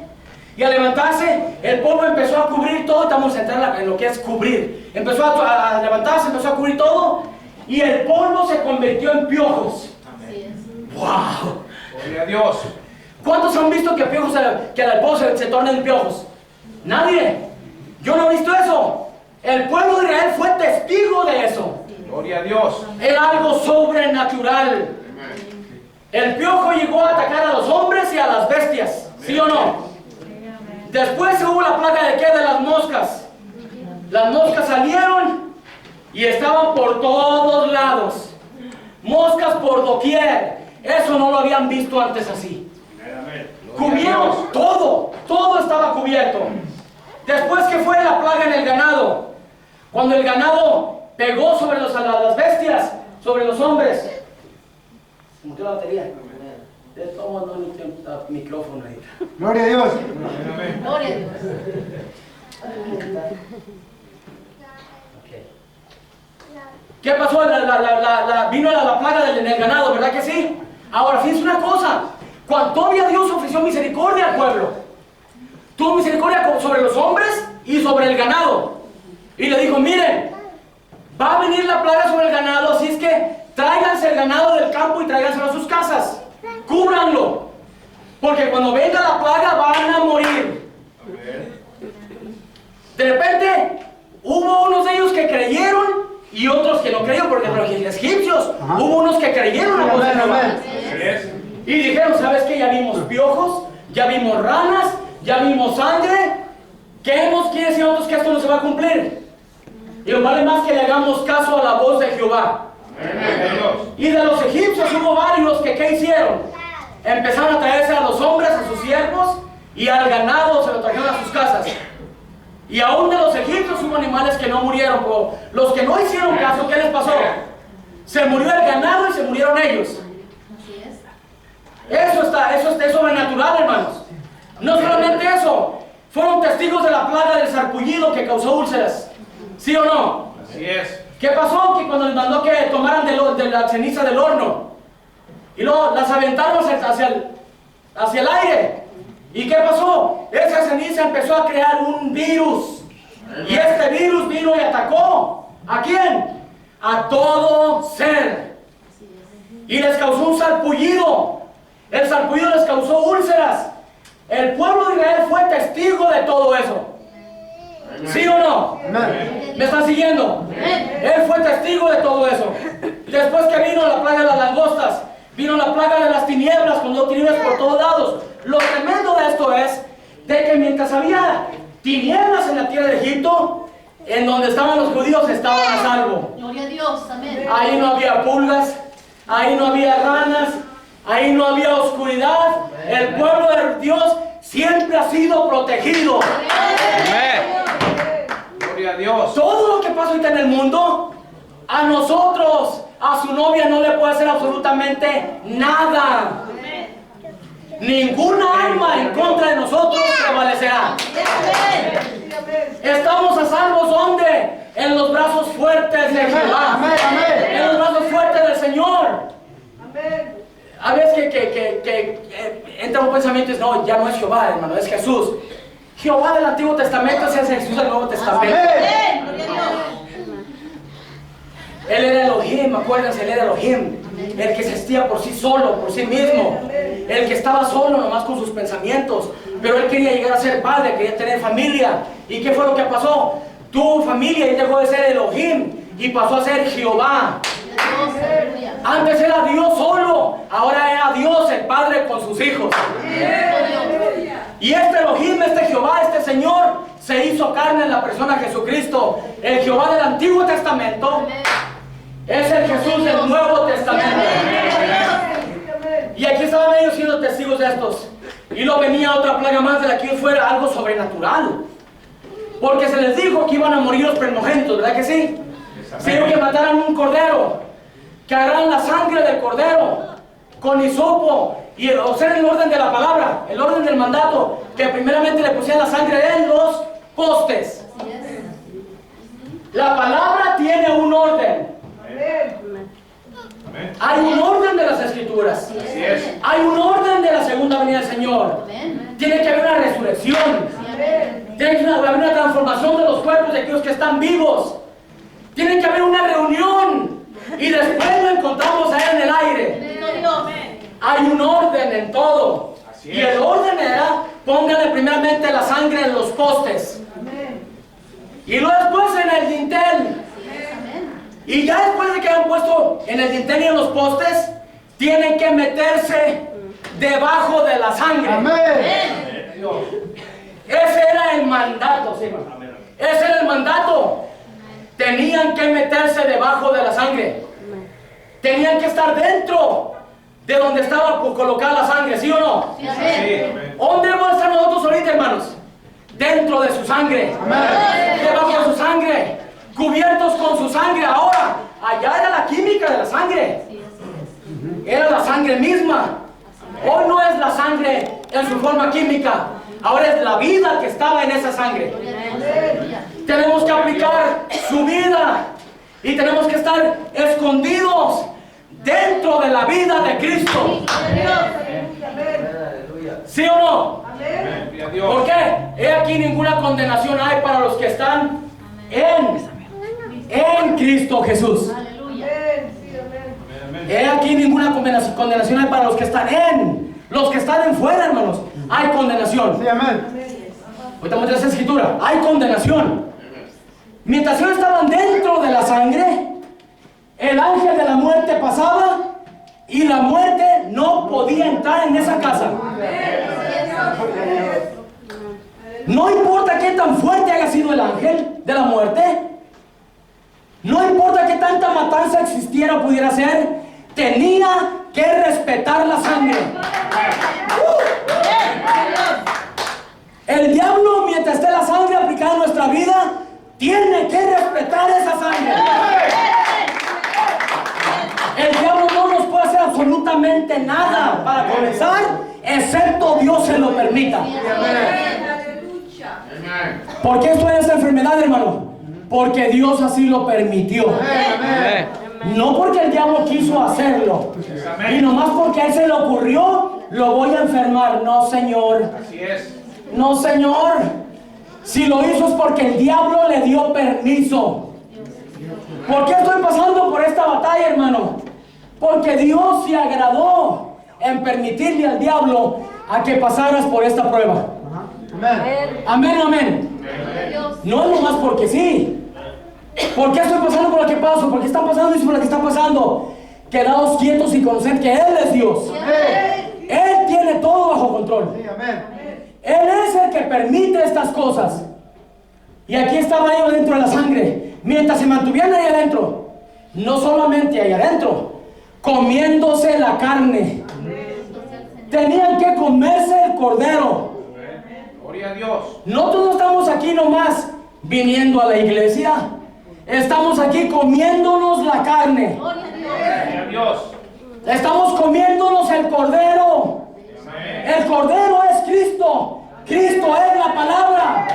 Y al levantarse, el polvo empezó a cubrir todo. Estamos centrados en lo que es cubrir. Empezó a levantarse, empezó a cubrir todo. Y el polvo se convirtió en piojos. ¡Wow! Gloria a Dios. ¿Cuántos han visto que el polvo se torna en piojos? Nadie. Yo no he visto eso. El pueblo de Israel fue testigo de eso. Gloria a Dios. Era algo sobrenatural. El piojo llegó a atacar a los hombres y a las bestias. ¿Sí o no? Después hubo la plaga de ¿qué? De las moscas. Las moscas salieron y estaban por todos lados. Moscas por doquier. Eso no lo habían visto antes así. Cubrieron todo. Todo estaba cubierto. Después, ¿qué fue la plaga en el ganado? Cuando el ganado pegó sobre las bestias, sobre los hombres. ¿Se murió la batería? De todo no necesito micrófono ahí. Gloria a Dios. Gloria a Dios. ¿Qué pasó? Vino la plaga en el ganado, ¿verdad que sí? Ahora, fíjense una cosa. Cuando todavía Dios ofreció misericordia al pueblo, tuvo misericordia sobre los hombres y sobre el ganado. Y le dijo, miren, va a venir la plaga sobre el ganado, así es que tráiganse el ganado del campo y tráiganselo a sus casas. Cúbranlo, porque cuando venga la plaga van a morir. De repente hubo unos de ellos que creyeron y otros que no creyeron, porque los egipcios, hubo unos que creyeron a la voz de Jehová. Y dijeron, ¿sabes qué? Ya vimos piojos, ya vimos ranas, ya vimos sangre. ¿Qué quiere decir nosotros que esto no se va a cumplir? Y nos vale más que le hagamos caso a la voz de Jehová. Y de los egipcios hubo varios que ¿qué hicieron? Empezaron a traerse a los hombres, a sus siervos, y al ganado se lo trajeron a sus casas. Y aún de los egipcios hubo animales que no murieron. Pero los que no hicieron caso, ¿qué les pasó? Se murió el ganado y se murieron ellos. Eso es sobrenatural, hermanos. No solamente eso, fueron testigos de la plaga del sarpullido que causó úlceras. ¿Sí o no? Así es. ¿Qué pasó? Que cuando les mandó que tomaran de la ceniza del horno y luego las aventaron hacia el aire. ¿Y qué pasó? Esa ceniza empezó a crear un virus. Y este virus vino y atacó. ¿A quién? A todo ser. y les causó un sarpullido. El sarpullido les causó úlceras. El pueblo de Israel fue testigo de todo eso. ¿Sí o no? ¿Me está siguiendo? Él fue testigo de todo eso. Después que vino la plaga de las langostas, vino la plaga de las tinieblas, cuando tinieblas por todos lados. Lo tremendo de esto es de que mientras había tinieblas en la tierra de Egipto, en donde estaban los judíos estaban a salvo. Gloria a Dios, amén. Ahí no había pulgas, ahí no había ranas, ahí no había oscuridad. El pueblo de Dios siempre ha sido protegido. Gloria a Dios. Todo lo que pasa ahorita en el mundo, a nosotros, a su novia no le puede hacer absolutamente nada. Ninguna arma en contra de nosotros prevalecerá. Estamos a salvos, ¿dónde? En los brazos fuertes de Jehová. En los brazos fuertes del Señor. A veces que entra un pensamiento y dice, no, ya no es Jehová, hermano, es Jesús. Jehová del Antiguo Testamento es Jesús del Nuevo Testamento. Él era Elohim, acuérdense, él era Elohim. El que existía por sí solo, por sí mismo. El que estaba solo nomás con sus pensamientos. Pero él quería llegar a ser padre, quería tener familia. ¿Y qué fue lo que pasó? Tuvo familia y dejó de ser Elohim y pasó a ser Jehová. Antes era Dios solo, ahora era Dios el Padre con sus hijos. Y este Elohim, este Jehová, este Señor, se hizo carne en la persona de Jesucristo. El Jehová del Antiguo Testamento es el Jesús del Nuevo Testamento. Y aquí estaban ellos siendo testigos de estos. Y luego venía otra plaga más de la que fuera algo sobrenatural. Porque se les dijo que iban a morir los primogénitos, ¿verdad que sí? Se dijo que mataran un cordero, que agarraran la sangre del cordero con hisopo. Y observen el orden de la palabra, el orden del mandato, que primeramente le pusieran la sangre en los postes. La palabra tiene un orden. Hay un orden de las Escrituras. Hay un orden de la segunda venida del Señor. Tiene que haber una resurrección. Tiene que haber una transformación de los cuerpos de aquellos que están vivos. Tiene que haber una reunión. Y después lo encontramos ahí en el aire. Hay un orden en todo. Y el orden era, pónganle primeramente la sangre en los postes. Y luego después en el dintel. Y ya después de que han puesto en el dintel y en los postes, tienen que meterse debajo de la sangre. Ese era el mandato, ¿sí? Ese era el mandato. Tenían que meterse debajo de la sangre. Tenían que estar dentro de donde estaba colocada la sangre, ¿sí o no? Sí. ¿Dónde vamos a estar nosotros ahorita, hermanos? Dentro de su sangre. Debajo de su sangre. Cubiertos con su sangre. Ahora, allá era la química de la sangre. Era la sangre misma. Hoy no es la sangre en su forma química. Ahora es la vida que estaba en esa sangre. Tenemos que aplicar su vida. Y tenemos que estar escondidos dentro de la vida de Cristo. ¿Sí o no? ¿Por qué? He aquí ninguna condenación hay para los que están en Cristo Jesús. He aquí ninguna condenación hay para los que están los que están en fuera, hermanos. Hay condenación. Sí, amén. Ahorita muestra esa escritura. Hay condenación. Mientras ellos estaban dentro de la sangre, el ángel de la muerte pasaba y la muerte no podía entrar en esa casa. No importa qué tan fuerte haya sido el ángel de la muerte, no importa qué tanta matanza existiera o pudiera ser, tenía que respetar la sangre. El diablo, mientras esté la sangre aplicada en nuestra vida, tiene que respetar esa sangre. El diablo no nos puede hacer absolutamente nada para comenzar, excepto Dios se lo permita. ¿Por qué estoy en esta enfermedad, hermano? Porque Dios así lo permitió. No porque el diablo quiso hacerlo. Y nomás porque a él se le ocurrió, lo voy a enfermar. No, Señor. Así es. No, Señor. Si lo hizo es porque el diablo le dio permiso. ¿Por qué estoy pasando por esta batalla, hermano? Porque Dios se agradó en permitirle al diablo a que pasaras por esta prueba. Amén, amén. No es nomás porque sí. ¿Por qué estoy pasando por lo que paso? ¿Por qué están pasando eso por lo que está pasando? Quedaos quietos y conoced que Él es Dios. Él tiene todo bajo control. Él es el que permite estas cosas. Y aquí estaba ellos dentro de la sangre. Mientras se mantuvieran ahí adentro, no solamente ahí adentro, comiéndose la carne. Tenían que comerse el cordero. Gloria a Dios. Nosotros no estamos aquí nomás viniendo a la iglesia. Estamos aquí comiéndonos la carne. Gloria a Dios. Estamos comiéndonos el cordero. El cordero es Cristo. Cristo es la palabra.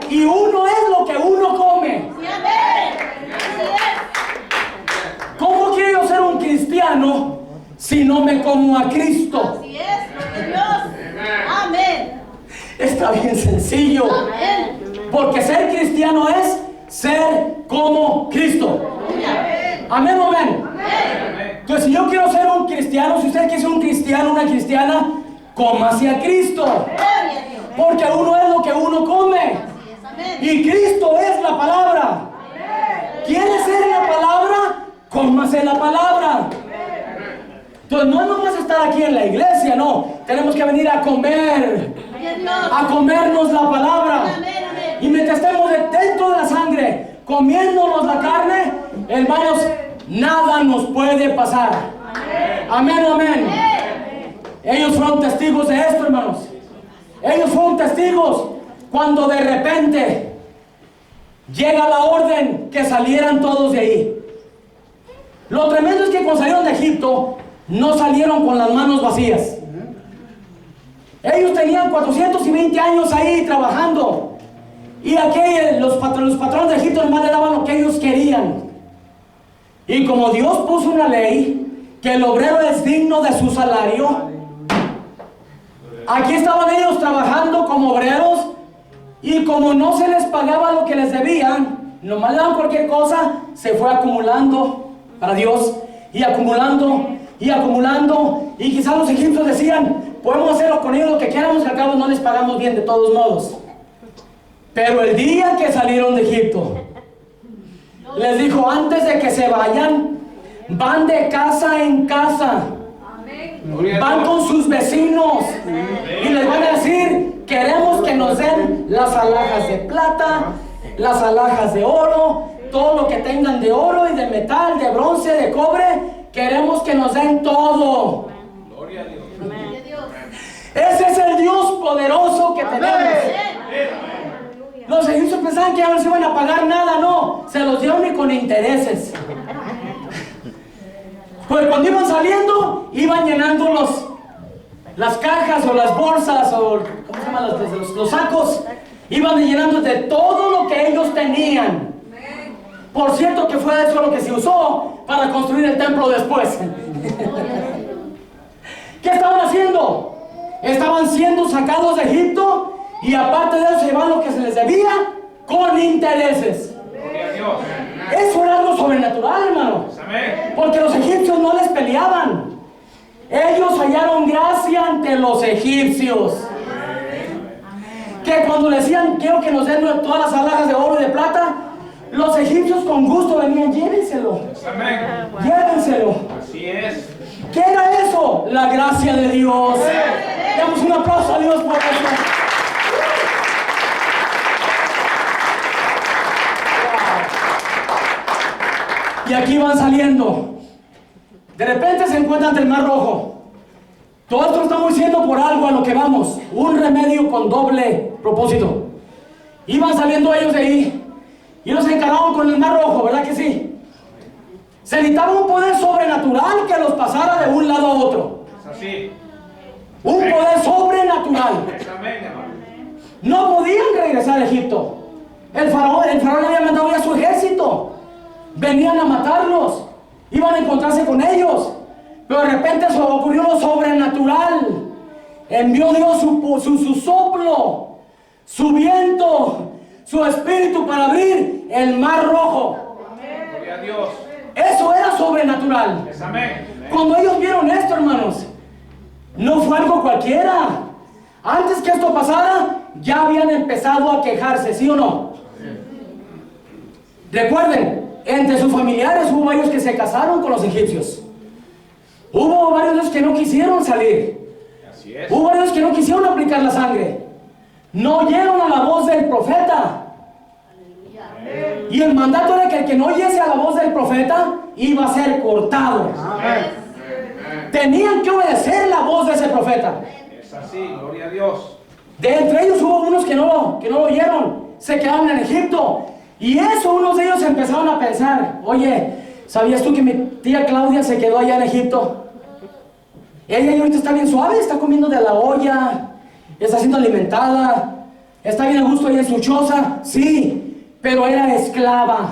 Y uno es lo que uno come. ¿Cómo quiero yo ser un cristiano si no me como a Cristo? Así es, Dios. Amén. Está bien sencillo. Amén. Porque ser cristiano es ser como Cristo. Amén, amén. Entonces, si yo quiero ser un cristiano, si usted quiere ser un cristiano, una cristiana, cómase a Cristo. Gloria a Dios. Porque uno es lo que uno come. Así es, amén. Y Cristo es la palabra. ¿Quiere ser la palabra? Cómase la palabra. Entonces no es nomás estar aquí en la iglesia, no. Tenemos que venir a comer, Gloria a Dios. a comernos la palabra. Amén, amén. Y mientras estemos dentro de la sangre, comiéndonos la carne, hermanos, nada nos puede pasar. Amén, amén. Ellos fueron testigos de esto, hermanos. Ellos fueron testigos cuando de repente llega la orden que salieran todos de ahí. Lo tremendo es que cuando salieron de Egipto, no salieron con las manos vacías. Ellos tenían 420 años ahí trabajando. Y aquí los patrones de Egipto nomás le daban lo que ellos querían. Y como Dios puso una ley que el obrero es digno de su salario, aquí estaban ellos trabajando como obreros. Y como no se les pagaba lo que les debían, nomás le daban cualquier cosa, se fue acumulando para Dios. Y acumulando, y acumulando. Y quizás los egipcios decían, podemos hacerlo con ellos lo que queramos, que al cabo no les pagamos bien de todos modos. Pero el día que salieron de Egipto, les dijo, antes de que se vayan, van de casa en casa. Van con sus vecinos y les van a decir, queremos que nos den las alhajas de plata, las alhajas de oro, todo lo que tengan de oro y de metal, de bronce, de cobre, queremos que nos den todo. Gloria a Dios. Ese es el Dios poderoso que tenemos. Los egipcios pensaban que ya no se iban a pagar nada, no, se los dieron y con intereses. Pues cuando iban saliendo, iban llenando las cajas o las bolsas o ¿cómo se llaman? Los sacos. Iban llenando de todo lo que ellos tenían. Por cierto que fue eso lo que se usó para construir el templo después. ¿Qué estaban haciendo? Estaban siendo sacados de Egipto y aparte de eso se llevaban lo que se les debía con intereses. Gloria a Dios. Eso era algo sobrenatural, hermano. Amén. Porque los egipcios no les peleaban. Ellos hallaron gracia ante los egipcios. Que cuando le decían, quiero que nos den todas las alhajas de oro y de plata, los egipcios con gusto venían, llévenselo. Amén. Llévenselo. Así es. ¿Qué era eso? La gracia de Dios. Damos un aplauso a Dios por eso. Y aquí van saliendo. De repente se encuentran ante el Mar Rojo. Todo esto lo estamos diciendo por algo a lo que vamos. Un remedio con doble propósito. Iban saliendo ellos de ahí. Y los encararon con el Mar Rojo, ¿verdad que sí? Se necesitaba un poder sobrenatural que los pasara de un lado a otro. Es así. Un poder sobrenatural. Amén, hermano. No podían regresar a Egipto. El faraón había mandado ya su ejército. Venían a matarlos. Iban a encontrarse con ellos. Pero de repente se ocurrió lo sobrenatural. Envió Dios su soplo, su viento, su espíritu para abrir el Mar Rojo. Gloria a Dios. Eso era sobrenatural. Amén. Cuando ellos vieron esto, hermanos, no fue algo cualquiera. Antes que esto pasara, ya habían empezado a quejarse, ¿sí o no? Recuerden, entre sus familiares hubo varios que se casaron con los egipcios. Hubo varios que no quisieron salir. Así es. Hubo varios que no quisieron aplicar la sangre. No oyeron a la voz del profeta. Y el mandato era que el que no oyese a la voz del profeta iba a ser cortado. Tenían que obedecer la voz de ese profeta. Es así, gloria a Dios. De entre ellos hubo unos que no lo oyeron, se quedaron en Egipto. Y eso, unos de ellos empezaron a pensar: oye, ¿sabías tú que mi tía Claudia se quedó allá en Egipto? Ella ahorita está bien suave, está comiendo de la olla, está siendo alimentada, está bien a gusto ahí en su choza. Sí, pero era esclava.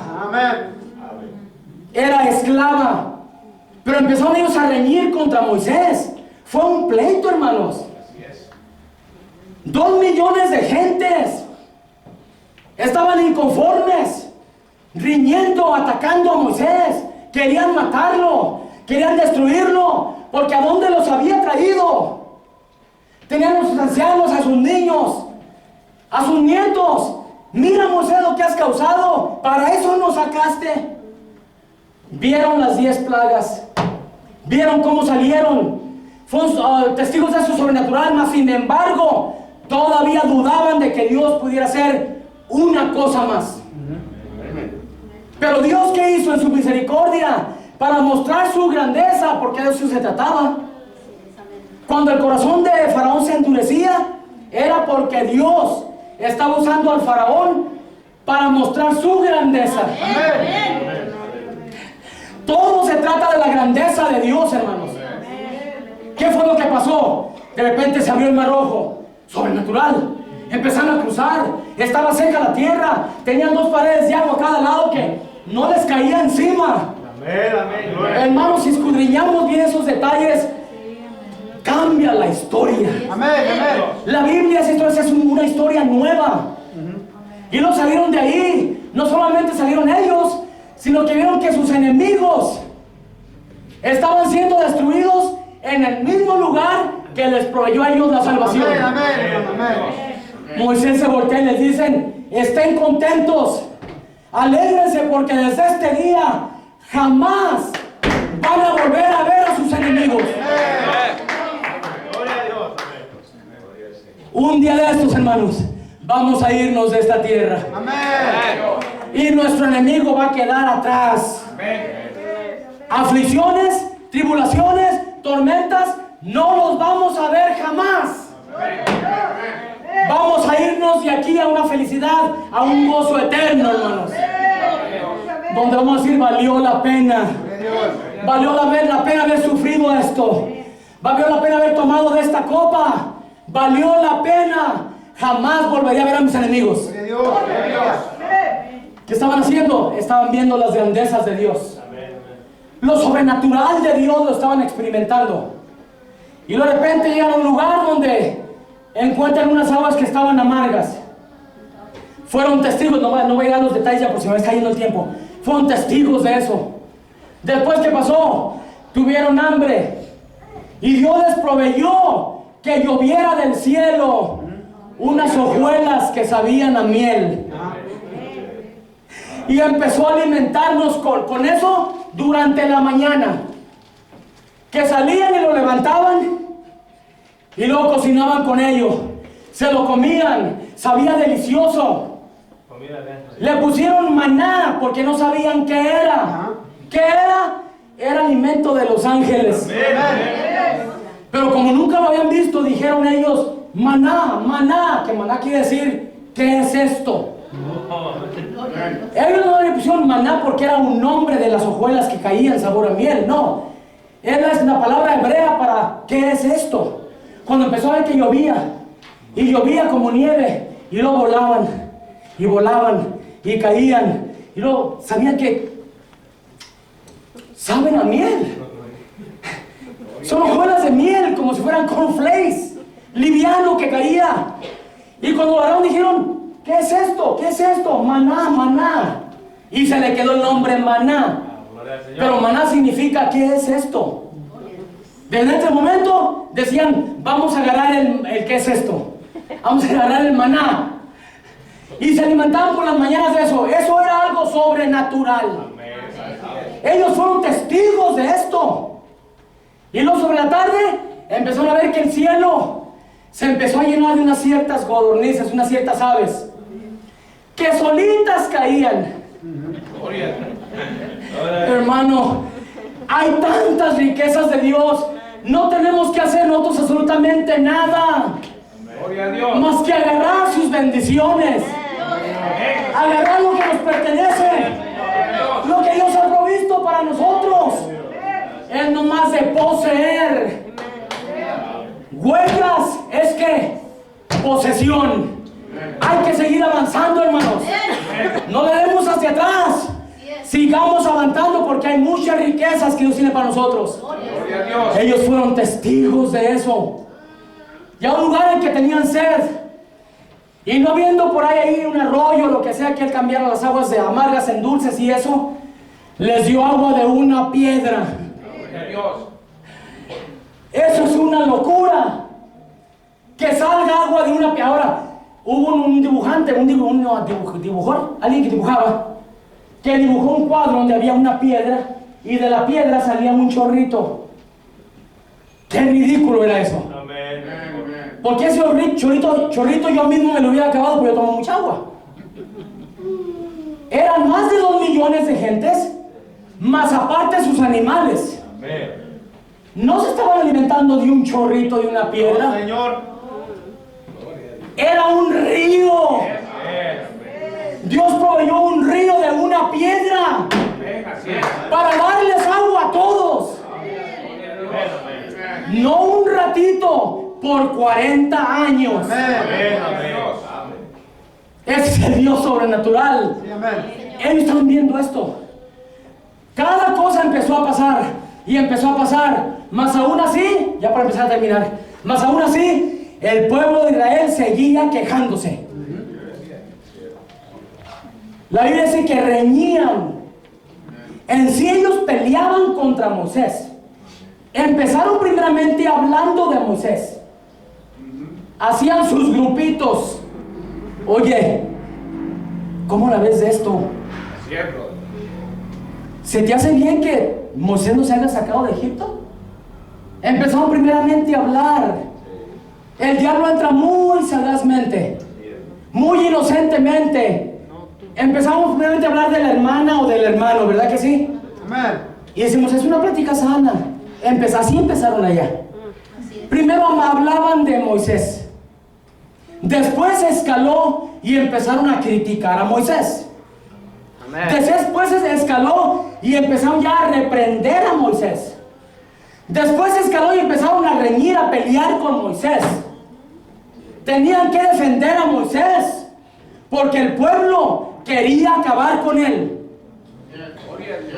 Era esclava. Pero empezaron ellos a reñir contra Moisés. Fue un pleito, hermanos. 2 millones de gentes estaban inconformes, riñendo, atacando a Moisés. Querían matarlo, querían destruirlo, porque ¿a dónde los había traído? Tenían a sus ancianos, a sus niños, a sus nietos. Mira, Moisés, lo que has causado, para eso nos sacaste. Vieron las 10 plagas, vieron cómo salieron, fueron testigos de eso sobrenatural, mas sin embargo todavía dudaban de que Dios pudiera hacer una cosa más. Pero Dios, ¿qué hizo en su misericordia? Para mostrar su grandeza, porque de eso se trataba. Cuando el corazón de Faraón se endurecía, era porque Dios estaba usando al Faraón para mostrar su grandeza. Todo se trata de la grandeza de Dios, hermanos. ¿Qué fue lo que pasó? De repente se abrió el Mar Rojo. Sobrenatural. Empezaron a cruzar. Estaba seca la tierra. Tenían 2 paredes de agua a cada lado que no les caía encima. Hermanos, si escudriñamos bien esos detalles, cambia la historia. La Biblia es una historia nueva. Y no salieron de ahí. No solamente salieron ellos, sino que vieron que sus enemigos estaban siendo destruidos en el mismo lugar que les proveyó a ellos la salvación. Moisés se voltea y les dicen: estén contentos, alégrense, porque desde este día jamás van a volver a ver a sus enemigos. Un día de estos, hermanos, vamos a irnos de esta tierra. Y nuestro enemigo va a quedar atrás. Aflicciones, tribulaciones, tormentas, no los vamos a ver jamás. Vamos a irnos de aquí a una felicidad, a un gozo eterno, hermanos. Donde vamos a decir: valió la pena. Valió la pena haber sufrido esto. Valió la pena haber tomado de esta copa. Valió la pena. Jamás volvería a ver a mis enemigos. ¿Qué estaban haciendo? Estaban viendo las grandezas de Dios. Lo sobrenatural de Dios lo estaban experimentando. Y de repente llegan a un lugar donde encuentran unas aguas que estaban amargas. Fueron testigos, no voy a llegar a los detalles ya por si me está yendo el tiempo. Fueron testigos de eso. Después, ¿qué pasó? Tuvieron hambre. Y Dios les proveyó que lloviera del cielo unas hojuelas que sabían a miel. Y empezó a alimentarnos con eso durante la mañana. Que salían y lo levantaban y luego cocinaban con ello. Se lo comían, sabía delicioso. Le pusieron maná porque no sabían qué era. ¿Qué era? Era alimento de los ángeles. Pero como nunca lo habían visto, dijeron ellos: maná, maná, que maná quiere decir ¿qué es esto? Ellos no le pusieron maná porque era un nombre de las hojuelas que caían sabor a miel, no. Es una palabra hebrea para ¿qué es esto? Cuando empezó a ver que llovía, y llovía como nieve, y luego volaban, y caían, y luego sabían que saben a miel. Son hojuelas de miel, como si fueran cornflakes, liviano que caía. Y cuando oraron dijeron: ¿qué es esto? ¿Qué es esto? Maná, maná. Y se le quedó el nombre maná. Pero maná significa, ¿qué es esto? Desde este momento decían, vamos a agarrar ¿qué es esto? Vamos a agarrar el maná. Y se alimentaban por las mañanas de eso. Eso era algo sobrenatural. Ellos fueron testigos de esto. Y luego sobre la tarde empezaron a ver que el cielo se empezó a llenar de unas ciertas codornices, unas ciertas aves, que solitas caían. Hermano, hay tantas riquezas de Dios. No tenemos que hacer nosotros absolutamente nada. Gloria a Dios. Más que agarrar sus bendiciones. Agarrar lo que nos pertenece. Lo que Dios ha provisto para nosotros. Es nomás de poseer. Huellas es que posesión. Hay que seguir avanzando, hermanos. No le demos hacia atrás. Sigamos avanzando porque hay muchas riquezas que Dios tiene para nosotros. Gloria a Dios. Ellos fueron testigos de eso. Y a un lugar en que tenían sed. Y no viendo por ahí un arroyo, lo que sea, que Él cambiara las aguas de amargas en dulces y eso, les dio agua de una piedra. Gloria a Dios. Eso es una locura. Que salga agua de una piedra. Ahora, hubo un dibujante, un dibujor, alguien que dibujaba, que dibujó un cuadro donde había una piedra y de la piedra salía un chorrito. Qué ridículo era eso. Porque ese chorrito yo mismo me lo hubiera acabado porque yo tomo mucha agua. Eran más de 2 millones de gentes, más aparte sus animales. No se estaban alimentando de un chorrito, de una piedra. Señor. Era un río. Dios proveyó un río de una piedra para darles agua a todos. No un ratito, por 40 años. Ese es el Dios sobrenatural. Ellos estaban viendo esto. Cada cosa empezó a pasar y empezó a pasar. Mas aún así, ya para empezar a terminar, mas aún así, el pueblo de Israel seguía quejándose. La Biblia dice que reñían. En sí ellos peleaban contra Moisés. Empezaron primeramente hablando de Moisés. Hacían sus grupitos. Oye, ¿cómo la ves de esto? ¿Se te hace bien que Moisés no se haya sacado de Egipto? Empezaron primeramente a hablar. El diablo entra muy sagazmente, muy inocentemente. Empezamos primeramente a hablar de la hermana o del hermano, ¿verdad que sí? Y decimos, es una plática sana. Así empezaron allá. Primero hablaban de Moisés. Después escaló y empezaron a criticar a Moisés. Después escaló y empezaron ya a reprender a Moisés. Después escaló y empezaron a reñir, a pelear con Moisés. Tenían que defender a Moisés porque el pueblo quería acabar con él.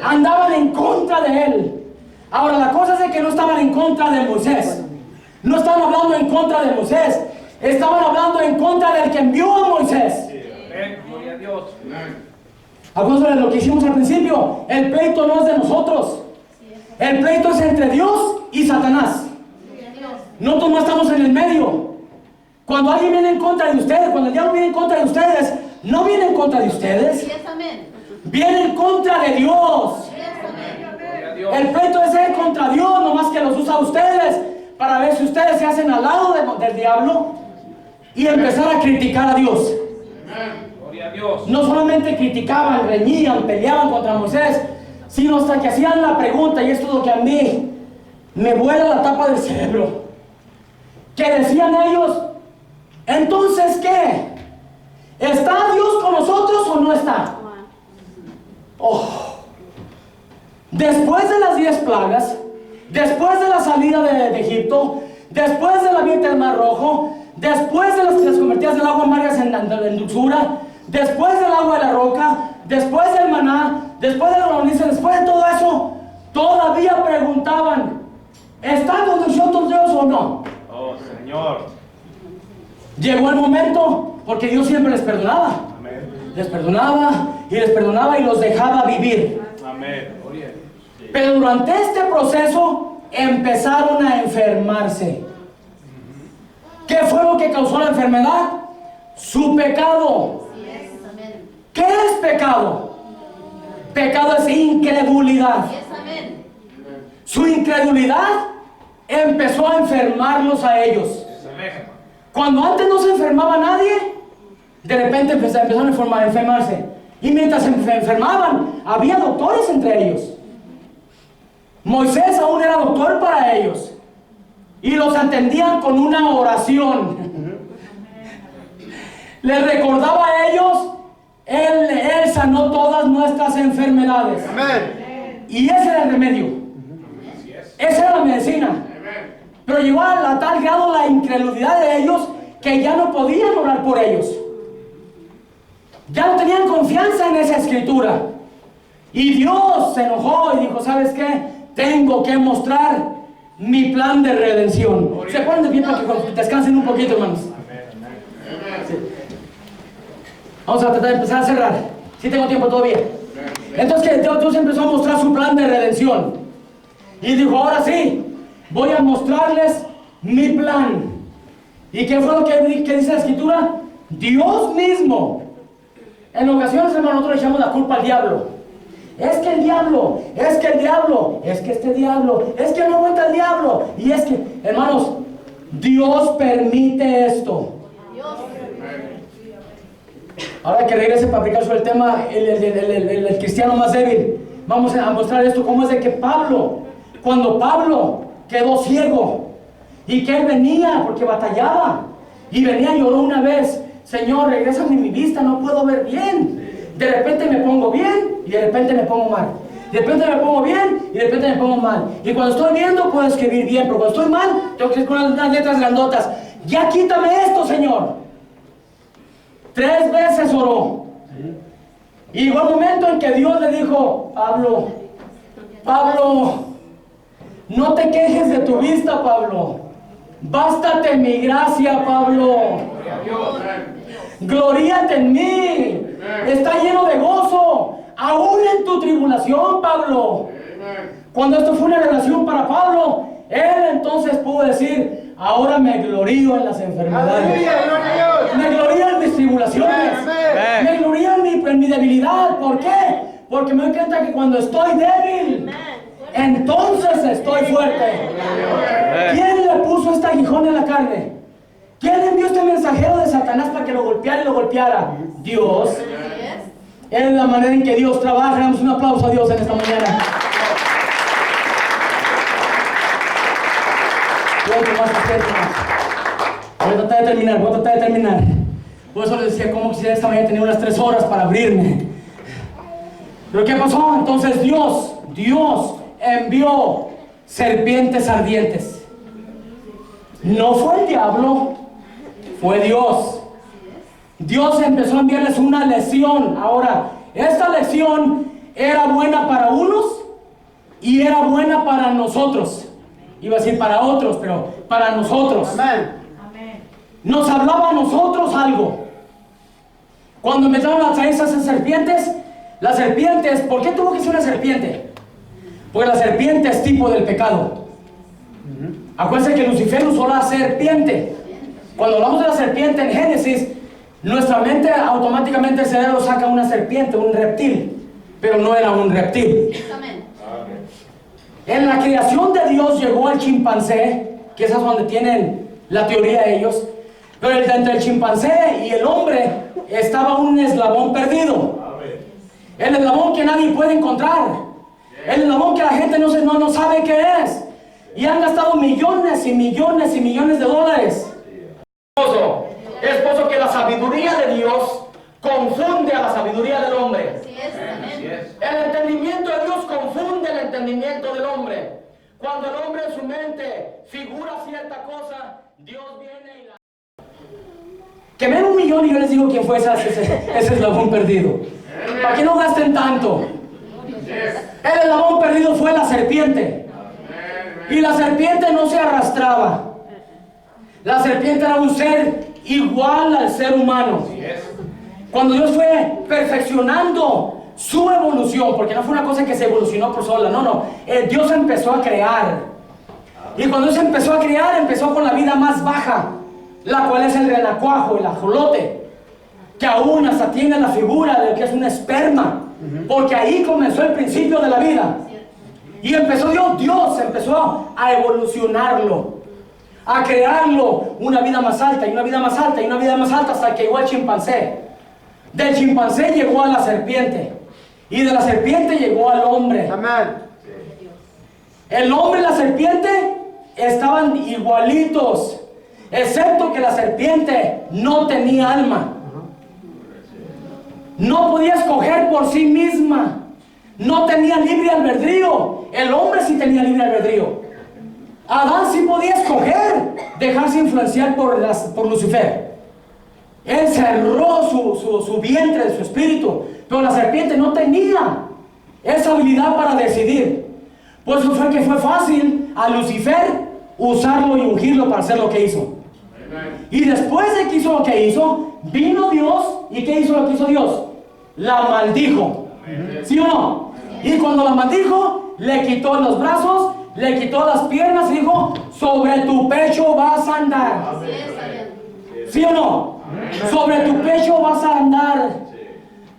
Andaban en contra de él. Ahora la cosa es que no estaban en contra de Moisés. No estaban hablando en contra de Moisés. Estaban hablando en contra del que envió a Moisés. Gloria a Dios. Acuérdense de lo que hicimos al principio. El pleito no es de nosotros. El pleito es entre Dios y Satanás. Nosotros no estamos en el medio. Cuando alguien viene en contra de ustedes, cuando el diablo viene en contra de ustedes, no viene en contra de ustedes. Viene en contra de Dios. El pleito es él contra Dios, nomás que los usa a ustedes para ver si ustedes se hacen al lado del diablo y empezar a criticar a Dios. Gloria a Dios. No solamente criticaban, reñían, peleaban contra Moisés, sino hasta que hacían la pregunta, y esto es lo que a mí me vuela la tapa del cerebro, que decían ellos, entonces ¿qué? ¿Está Dios con nosotros o no está? Oh. Después de las 10 plagas, después de la salida de Egipto, después de la abierta del Mar Rojo, después de las convertidas del agua amargas en dulzura, después del agua de la roca, después del maná, después de la codornices, después de todo eso, todavía preguntaban, ¿está con nosotros Dios o no? Oh, Señor. Llegó el momento, porque Dios siempre les perdonaba. Amén. Les perdonaba y los dejaba vivir. Amén. Gloria a Dios. Pero durante este proceso empezaron a enfermarse. ¿Qué fue lo que causó la enfermedad? Su pecado. ¿Qué es pecado? Pecado es incredulidad. Su incredulidad empezó a enfermarlos a ellos. Cuando antes no se enfermaba nadie, de repente empezaron a enfermarse. Y mientras se enfermaban, había doctores entre ellos. Moisés aún era doctor para ellos. Y los atendían con una oración. Les recordaba a ellos, Él sanó todas nuestras enfermedades. Y ese era el remedio. Esa era la medicina. Pero llegó a tal grado la incredulidad de ellos que ya no podían orar por ellos. Ya no tenían confianza en esa escritura. Y Dios se enojó y dijo, ¿sabes qué? Tengo que mostrar mi plan de redención. ¿Se ponen de pie para que descansen un poquito, hermanos? Sí. Vamos a tratar de empezar a cerrar. Si tengo tiempo todavía. Entonces Dios empezó a mostrar su plan de redención. Y dijo, ahora sí, voy a mostrarles mi plan. ¿Y qué fue lo que dice la escritura? Dios mismo. En ocasiones, hermano, nosotros le echamos la culpa al diablo. Es que el diablo, es que el diablo, es que este diablo, es que no aguanta el diablo. Y es que, hermanos, Dios permite esto. Ahora que regrese para aplicar sobre el tema, el cristiano más débil, vamos a mostrar esto, cómo es de que Pablo, cuando Pablo quedó ciego, y que él venía porque batallaba, y venía y lloró una vez, Señor, regrésame mi vista, no puedo ver bien. De repente me pongo bien y de repente me pongo mal. De repente me pongo bien y de repente me pongo mal. Y cuando estoy viendo puedo escribir bien, pero cuando estoy mal tengo que escribir con unas letras grandotas. Ya quítame esto, Señor. 3 veces oró. Y llegó el momento en que Dios le dijo, Pablo, no te quejes de tu vista, Pablo. Bástate mi gracia, Pablo. Gloríate en mí. Está lleno de gozo, aún en tu tribulación, Pablo. Cuando esto fue una revelación para Pablo, él entonces pudo decir, ahora me glorío en las enfermedades. Me glorío en mis tribulaciones. Me glorío en mi debilidad. ¿Por qué? Porque me doy cuenta que cuando estoy débil, entonces estoy fuerte. ¿Quién le puso este aguijón en la carne? ¿Quién envió este mensajero de Satanás para que lo golpeara y lo golpeara? Dios. Es la manera en que Dios trabaja. Damos un aplauso a Dios en esta mañana. Voy a tratar de terminar. Por eso les decía cómo quisiera esta mañana tener unas 3 horas para abrirme. Pero ¿qué pasó? Entonces Dios envió serpientes ardientes. No fue el diablo, fue Dios. Dios empezó a enviarles una lección. Ahora, esta lección era buena para unos y era buena para nosotros. Iba a decir para otros, pero para nosotros. Amén. Nos hablaba a nosotros algo. Cuando empezaron a traer esas serpientes, las serpientes, ¿por qué tuvo que ser una serpiente? Porque la serpiente es tipo del pecado. Acuérdense que Lucifer usó la serpiente. Cuando hablamos de la serpiente en Génesis, nuestra mente automáticamente el cerebro saca una serpiente, un reptil, pero no era un reptil. En la creación de Dios llegó el chimpancé, que esa es donde tienen la teoría de ellos, pero entre el chimpancé y el hombre estaba un eslabón perdido. El eslabón que nadie puede encontrar, el eslabón que la gente no sabe qué es. Y han gastado millones y millones y millones de dólares. Es por eso que la sabiduría de Dios confunde a la sabiduría del hombre. El entendimiento de Dios confunde el entendimiento del hombre. Cuando el hombre en su mente figura cierta cosa, Dios viene y la... Que me den 1 millón y yo les digo quién fue ese eslabón perdido. Para que no gasten tanto. El eslabón perdido fue la serpiente. Y la serpiente no se arrastraba. La serpiente era un ser igual al ser humano. Cuando Dios fue perfeccionando su evolución, porque no fue una cosa que se evolucionó por sola, no. Dios empezó a crear. Y cuando Dios empezó a crear, empezó con la vida más baja, la cual es el renacuajo, el ajolote, que aún hasta tiene la figura de lo que es un esperma, porque ahí comenzó el principio de la vida. Y empezó Dios empezó a evolucionarlo, a crearlo una vida más alta, y una vida más alta, y una vida más alta, hasta que llegó al chimpancé. Del chimpancé llegó a la serpiente, y de la serpiente llegó al hombre. Amén. El hombre y la serpiente estaban igualitos, excepto que la serpiente no tenía alma. No podía escoger por sí misma. No tenía libre albedrío. El hombre sí tenía libre albedrío. Adán sí podía escoger dejarse influenciar por Lucifer. Él cerró su vientre de su espíritu, pero la serpiente no tenía esa habilidad para decidir. Por eso fue que fue fácil a Lucifer usarlo y ungirlo para hacer lo que hizo. Y después de que hizo lo que hizo, vino Dios. ¿Y qué hizo lo que hizo Dios? La maldijo. ¿Sí o no? Y cuando la maldijo, le quitó los brazos, le quitó las piernas y dijo: sobre tu pecho vas a andar. ¿Sí o no? Sobre tu pecho vas a andar.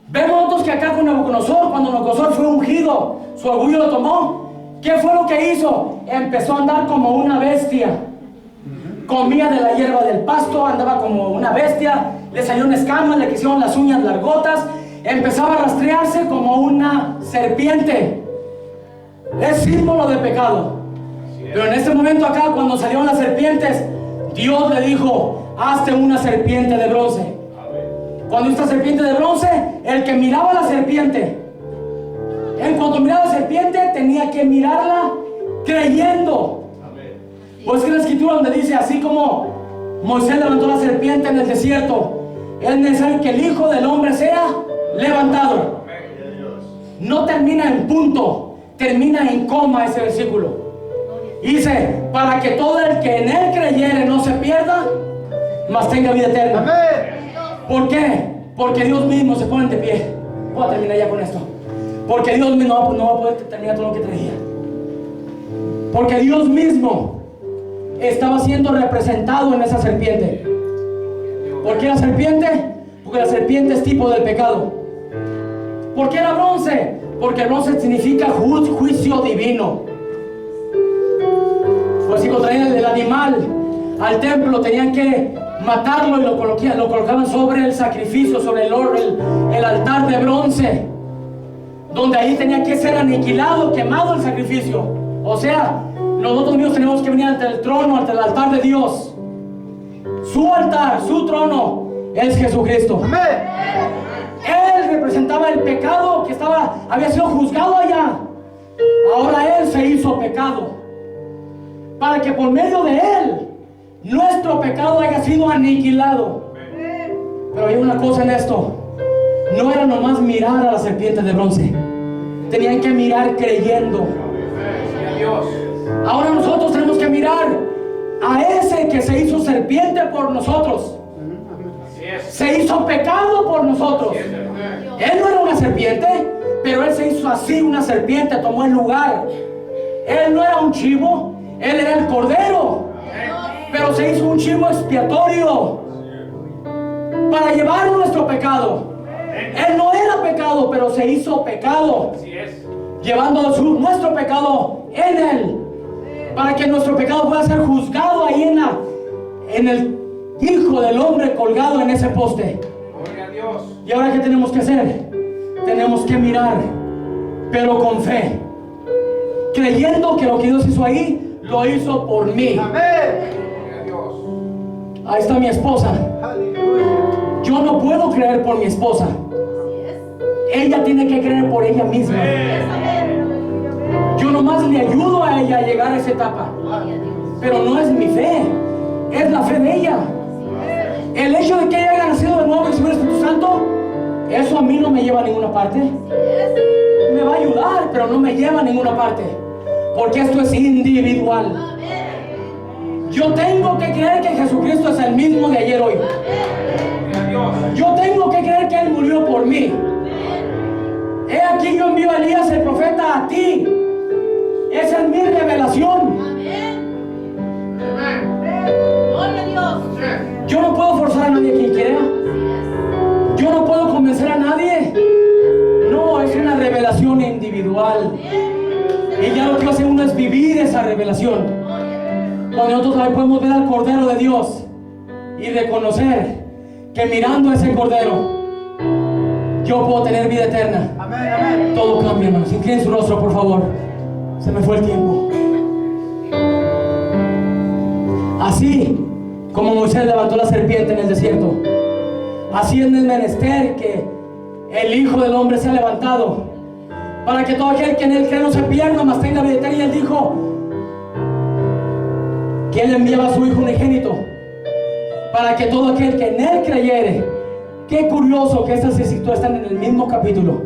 Vemos nosotros que acá con Nabucodonosor, cuando Nabucodonosor fue ungido, su orgullo lo tomó. ¿Qué fue lo que hizo? Empezó a andar como una bestia. Comía de la hierba del pasto, andaba como una bestia, le salieron escamas, le quisieron las uñas largotas, empezaba a rastrearse como una serpiente. Es símbolo de pecado. Pero en este momento acá, cuando salieron las serpientes, Dios le dijo: hazte una serpiente de bronce. Cuando esta serpiente de bronce, el que miraba a la serpiente, en cuanto miraba a la serpiente, tenía que mirarla creyendo. Pues que la escritura donde dice: así como Moisés levantó la serpiente en el desierto, es necesario que el Hijo del Hombre sea levantado. No termina en punto, termina en coma ese versículo. Dice: para que todo el que en él creyere no se pierda, mas tenga vida eterna. ¿Por qué? Porque Dios mismo se pone de pie. Voy a terminar ya con esto. Porque Dios mismo no va a poder terminar todo lo que traía. Porque Dios mismo estaba siendo representado en esa serpiente. ¿Por qué la serpiente? Porque la serpiente es tipo del pecado. ¿Por qué era bronce? Porque el bronce significa juicio divino. Pues si lo traían el animal al templo, tenían que matarlo y lo colocaban sobre el sacrificio, sobre el altar de bronce, donde ahí tenía que ser aniquilado, quemado el sacrificio. O sea, nosotros mismos tenemos que venir ante el trono, ante el altar de Dios. Su altar, su trono es Jesucristo. Él representaba el pecado que había sido juzgado allá. Ahora Él se hizo pecado, para que por medio de Él nuestro pecado haya sido aniquilado. Pero hay una cosa en esto: no era nomás mirar a la serpiente de bronce, tenían que mirar creyendo. Ahora nosotros tenemos que mirar a ese que se hizo serpiente por nosotros, se hizo pecado por nosotros. Él no era una serpiente, pero Él se hizo así una serpiente, tomó el lugar. Él no era un chivo, Él era el cordero, pero se hizo un chivo expiatorio para llevar nuestro pecado. Él no era pecado, pero se hizo pecado, llevando nuestro pecado en Él, para que nuestro pecado pueda ser juzgado ahí en el Hijo del Hombre colgado en ese poste. ¿Y ahora qué tenemos que hacer? Tenemos que mirar, pero con fe, creyendo que lo que Dios hizo ahí, lo hizo por mí. Ahí está mi esposa. Yo no puedo creer por mi esposa. Ella tiene que creer por ella misma. Yo nomás le ayudo a ella a llegar a esa etapa, pero no es mi fe, es la fe de ella. El hecho de que ella haya nacido de nuevo y recibido el Espíritu Santo, eso a mí no me lleva a ninguna parte. Me va a ayudar, pero no me lleva a ninguna parte, porque esto es individual. Yo tengo que creer que Jesucristo es el mismo de ayer hoy. Yo tengo que creer que Él murió por mí. aquí yo envío a Elías el profeta a ti. Esa es mi revelación. Gloria a Dios. Yo no puedo forzar a nadie a quien quiera. Yo no puedo convencer a nadie. No, es una revelación individual. Y ya lo que hace uno es vivir esa revelación. Cuando nosotros ahí podemos ver al Cordero de Dios y reconocer que mirando a ese Cordero yo puedo tener vida eterna. Todo cambia, hermanos. Inclinen su rostro, por favor. Se me fue el tiempo. Así como Moisés levantó la serpiente en el desierto, así es el menester que el Hijo del Hombre se ha levantado, para que todo aquel que en él cree no se pierda, mas tenga vida eterna. Y él dijo que él enviaba a su Hijo unigénito, para que todo aquel que en él creyere. Qué curioso que estas escrituras están en el mismo capítulo.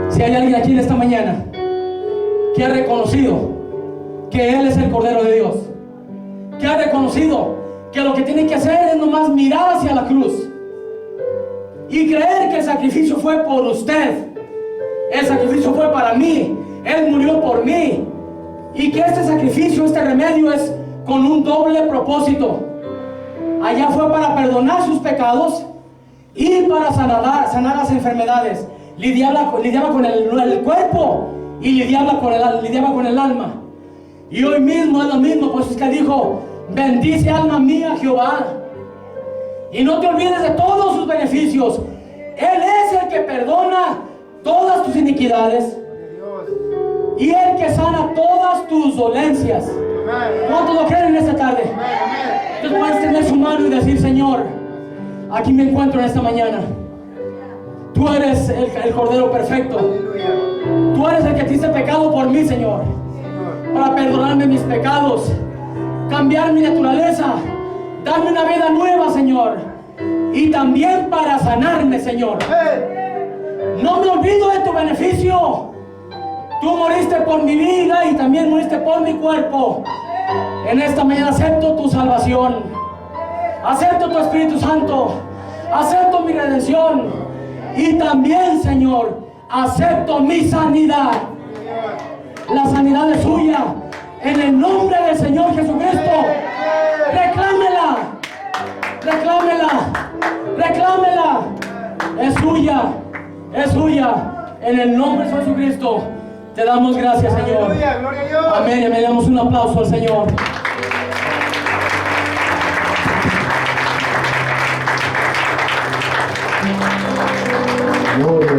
Si hay alguien aquí en esta mañana que ha reconocido que Él es el Cordero de Dios, que ha reconocido que lo que tiene que hacer es nomás mirar hacia la cruz y creer que el sacrificio fue por usted, el sacrificio fue para mí, Él murió por mí, y que este sacrificio, este remedio es con un doble propósito. Allá fue para perdonar sus pecados y para sanar las enfermedades. Lidiaba con el cuerpo y lidiaba con el alma. Y hoy mismo es lo mismo, pues es que dijo: bendice alma mía Jehová, y no te olvides de todos sus beneficios. Él es el que perdona todas tus iniquidades y el que sana todas tus dolencias. ¿Cuántos lo creen en esta tarde? Entonces puedes tener su mano y decir: Señor, aquí me encuentro en esta mañana. Tú eres el Cordero perfecto. Tú eres el que te hice pecado por mí, Señor, para perdonarme mis pecados, cambiar mi naturaleza, darme una vida nueva, Señor, y también para sanarme, Señor. No me olvido de tu beneficio. Tú moriste por mi vida y también moriste por mi cuerpo. En esta mañana acepto tu salvación, acepto tu Espíritu Santo, acepto mi redención y también, Señor, acepto mi sanidad. La sanidad es suya. En el nombre del Señor Jesucristo, reclámela, reclámela, reclámela. Es suya, es suya. En el nombre de Jesucristo te damos gracias, Señor. Amén. Y le damos un aplauso al Señor. Gloria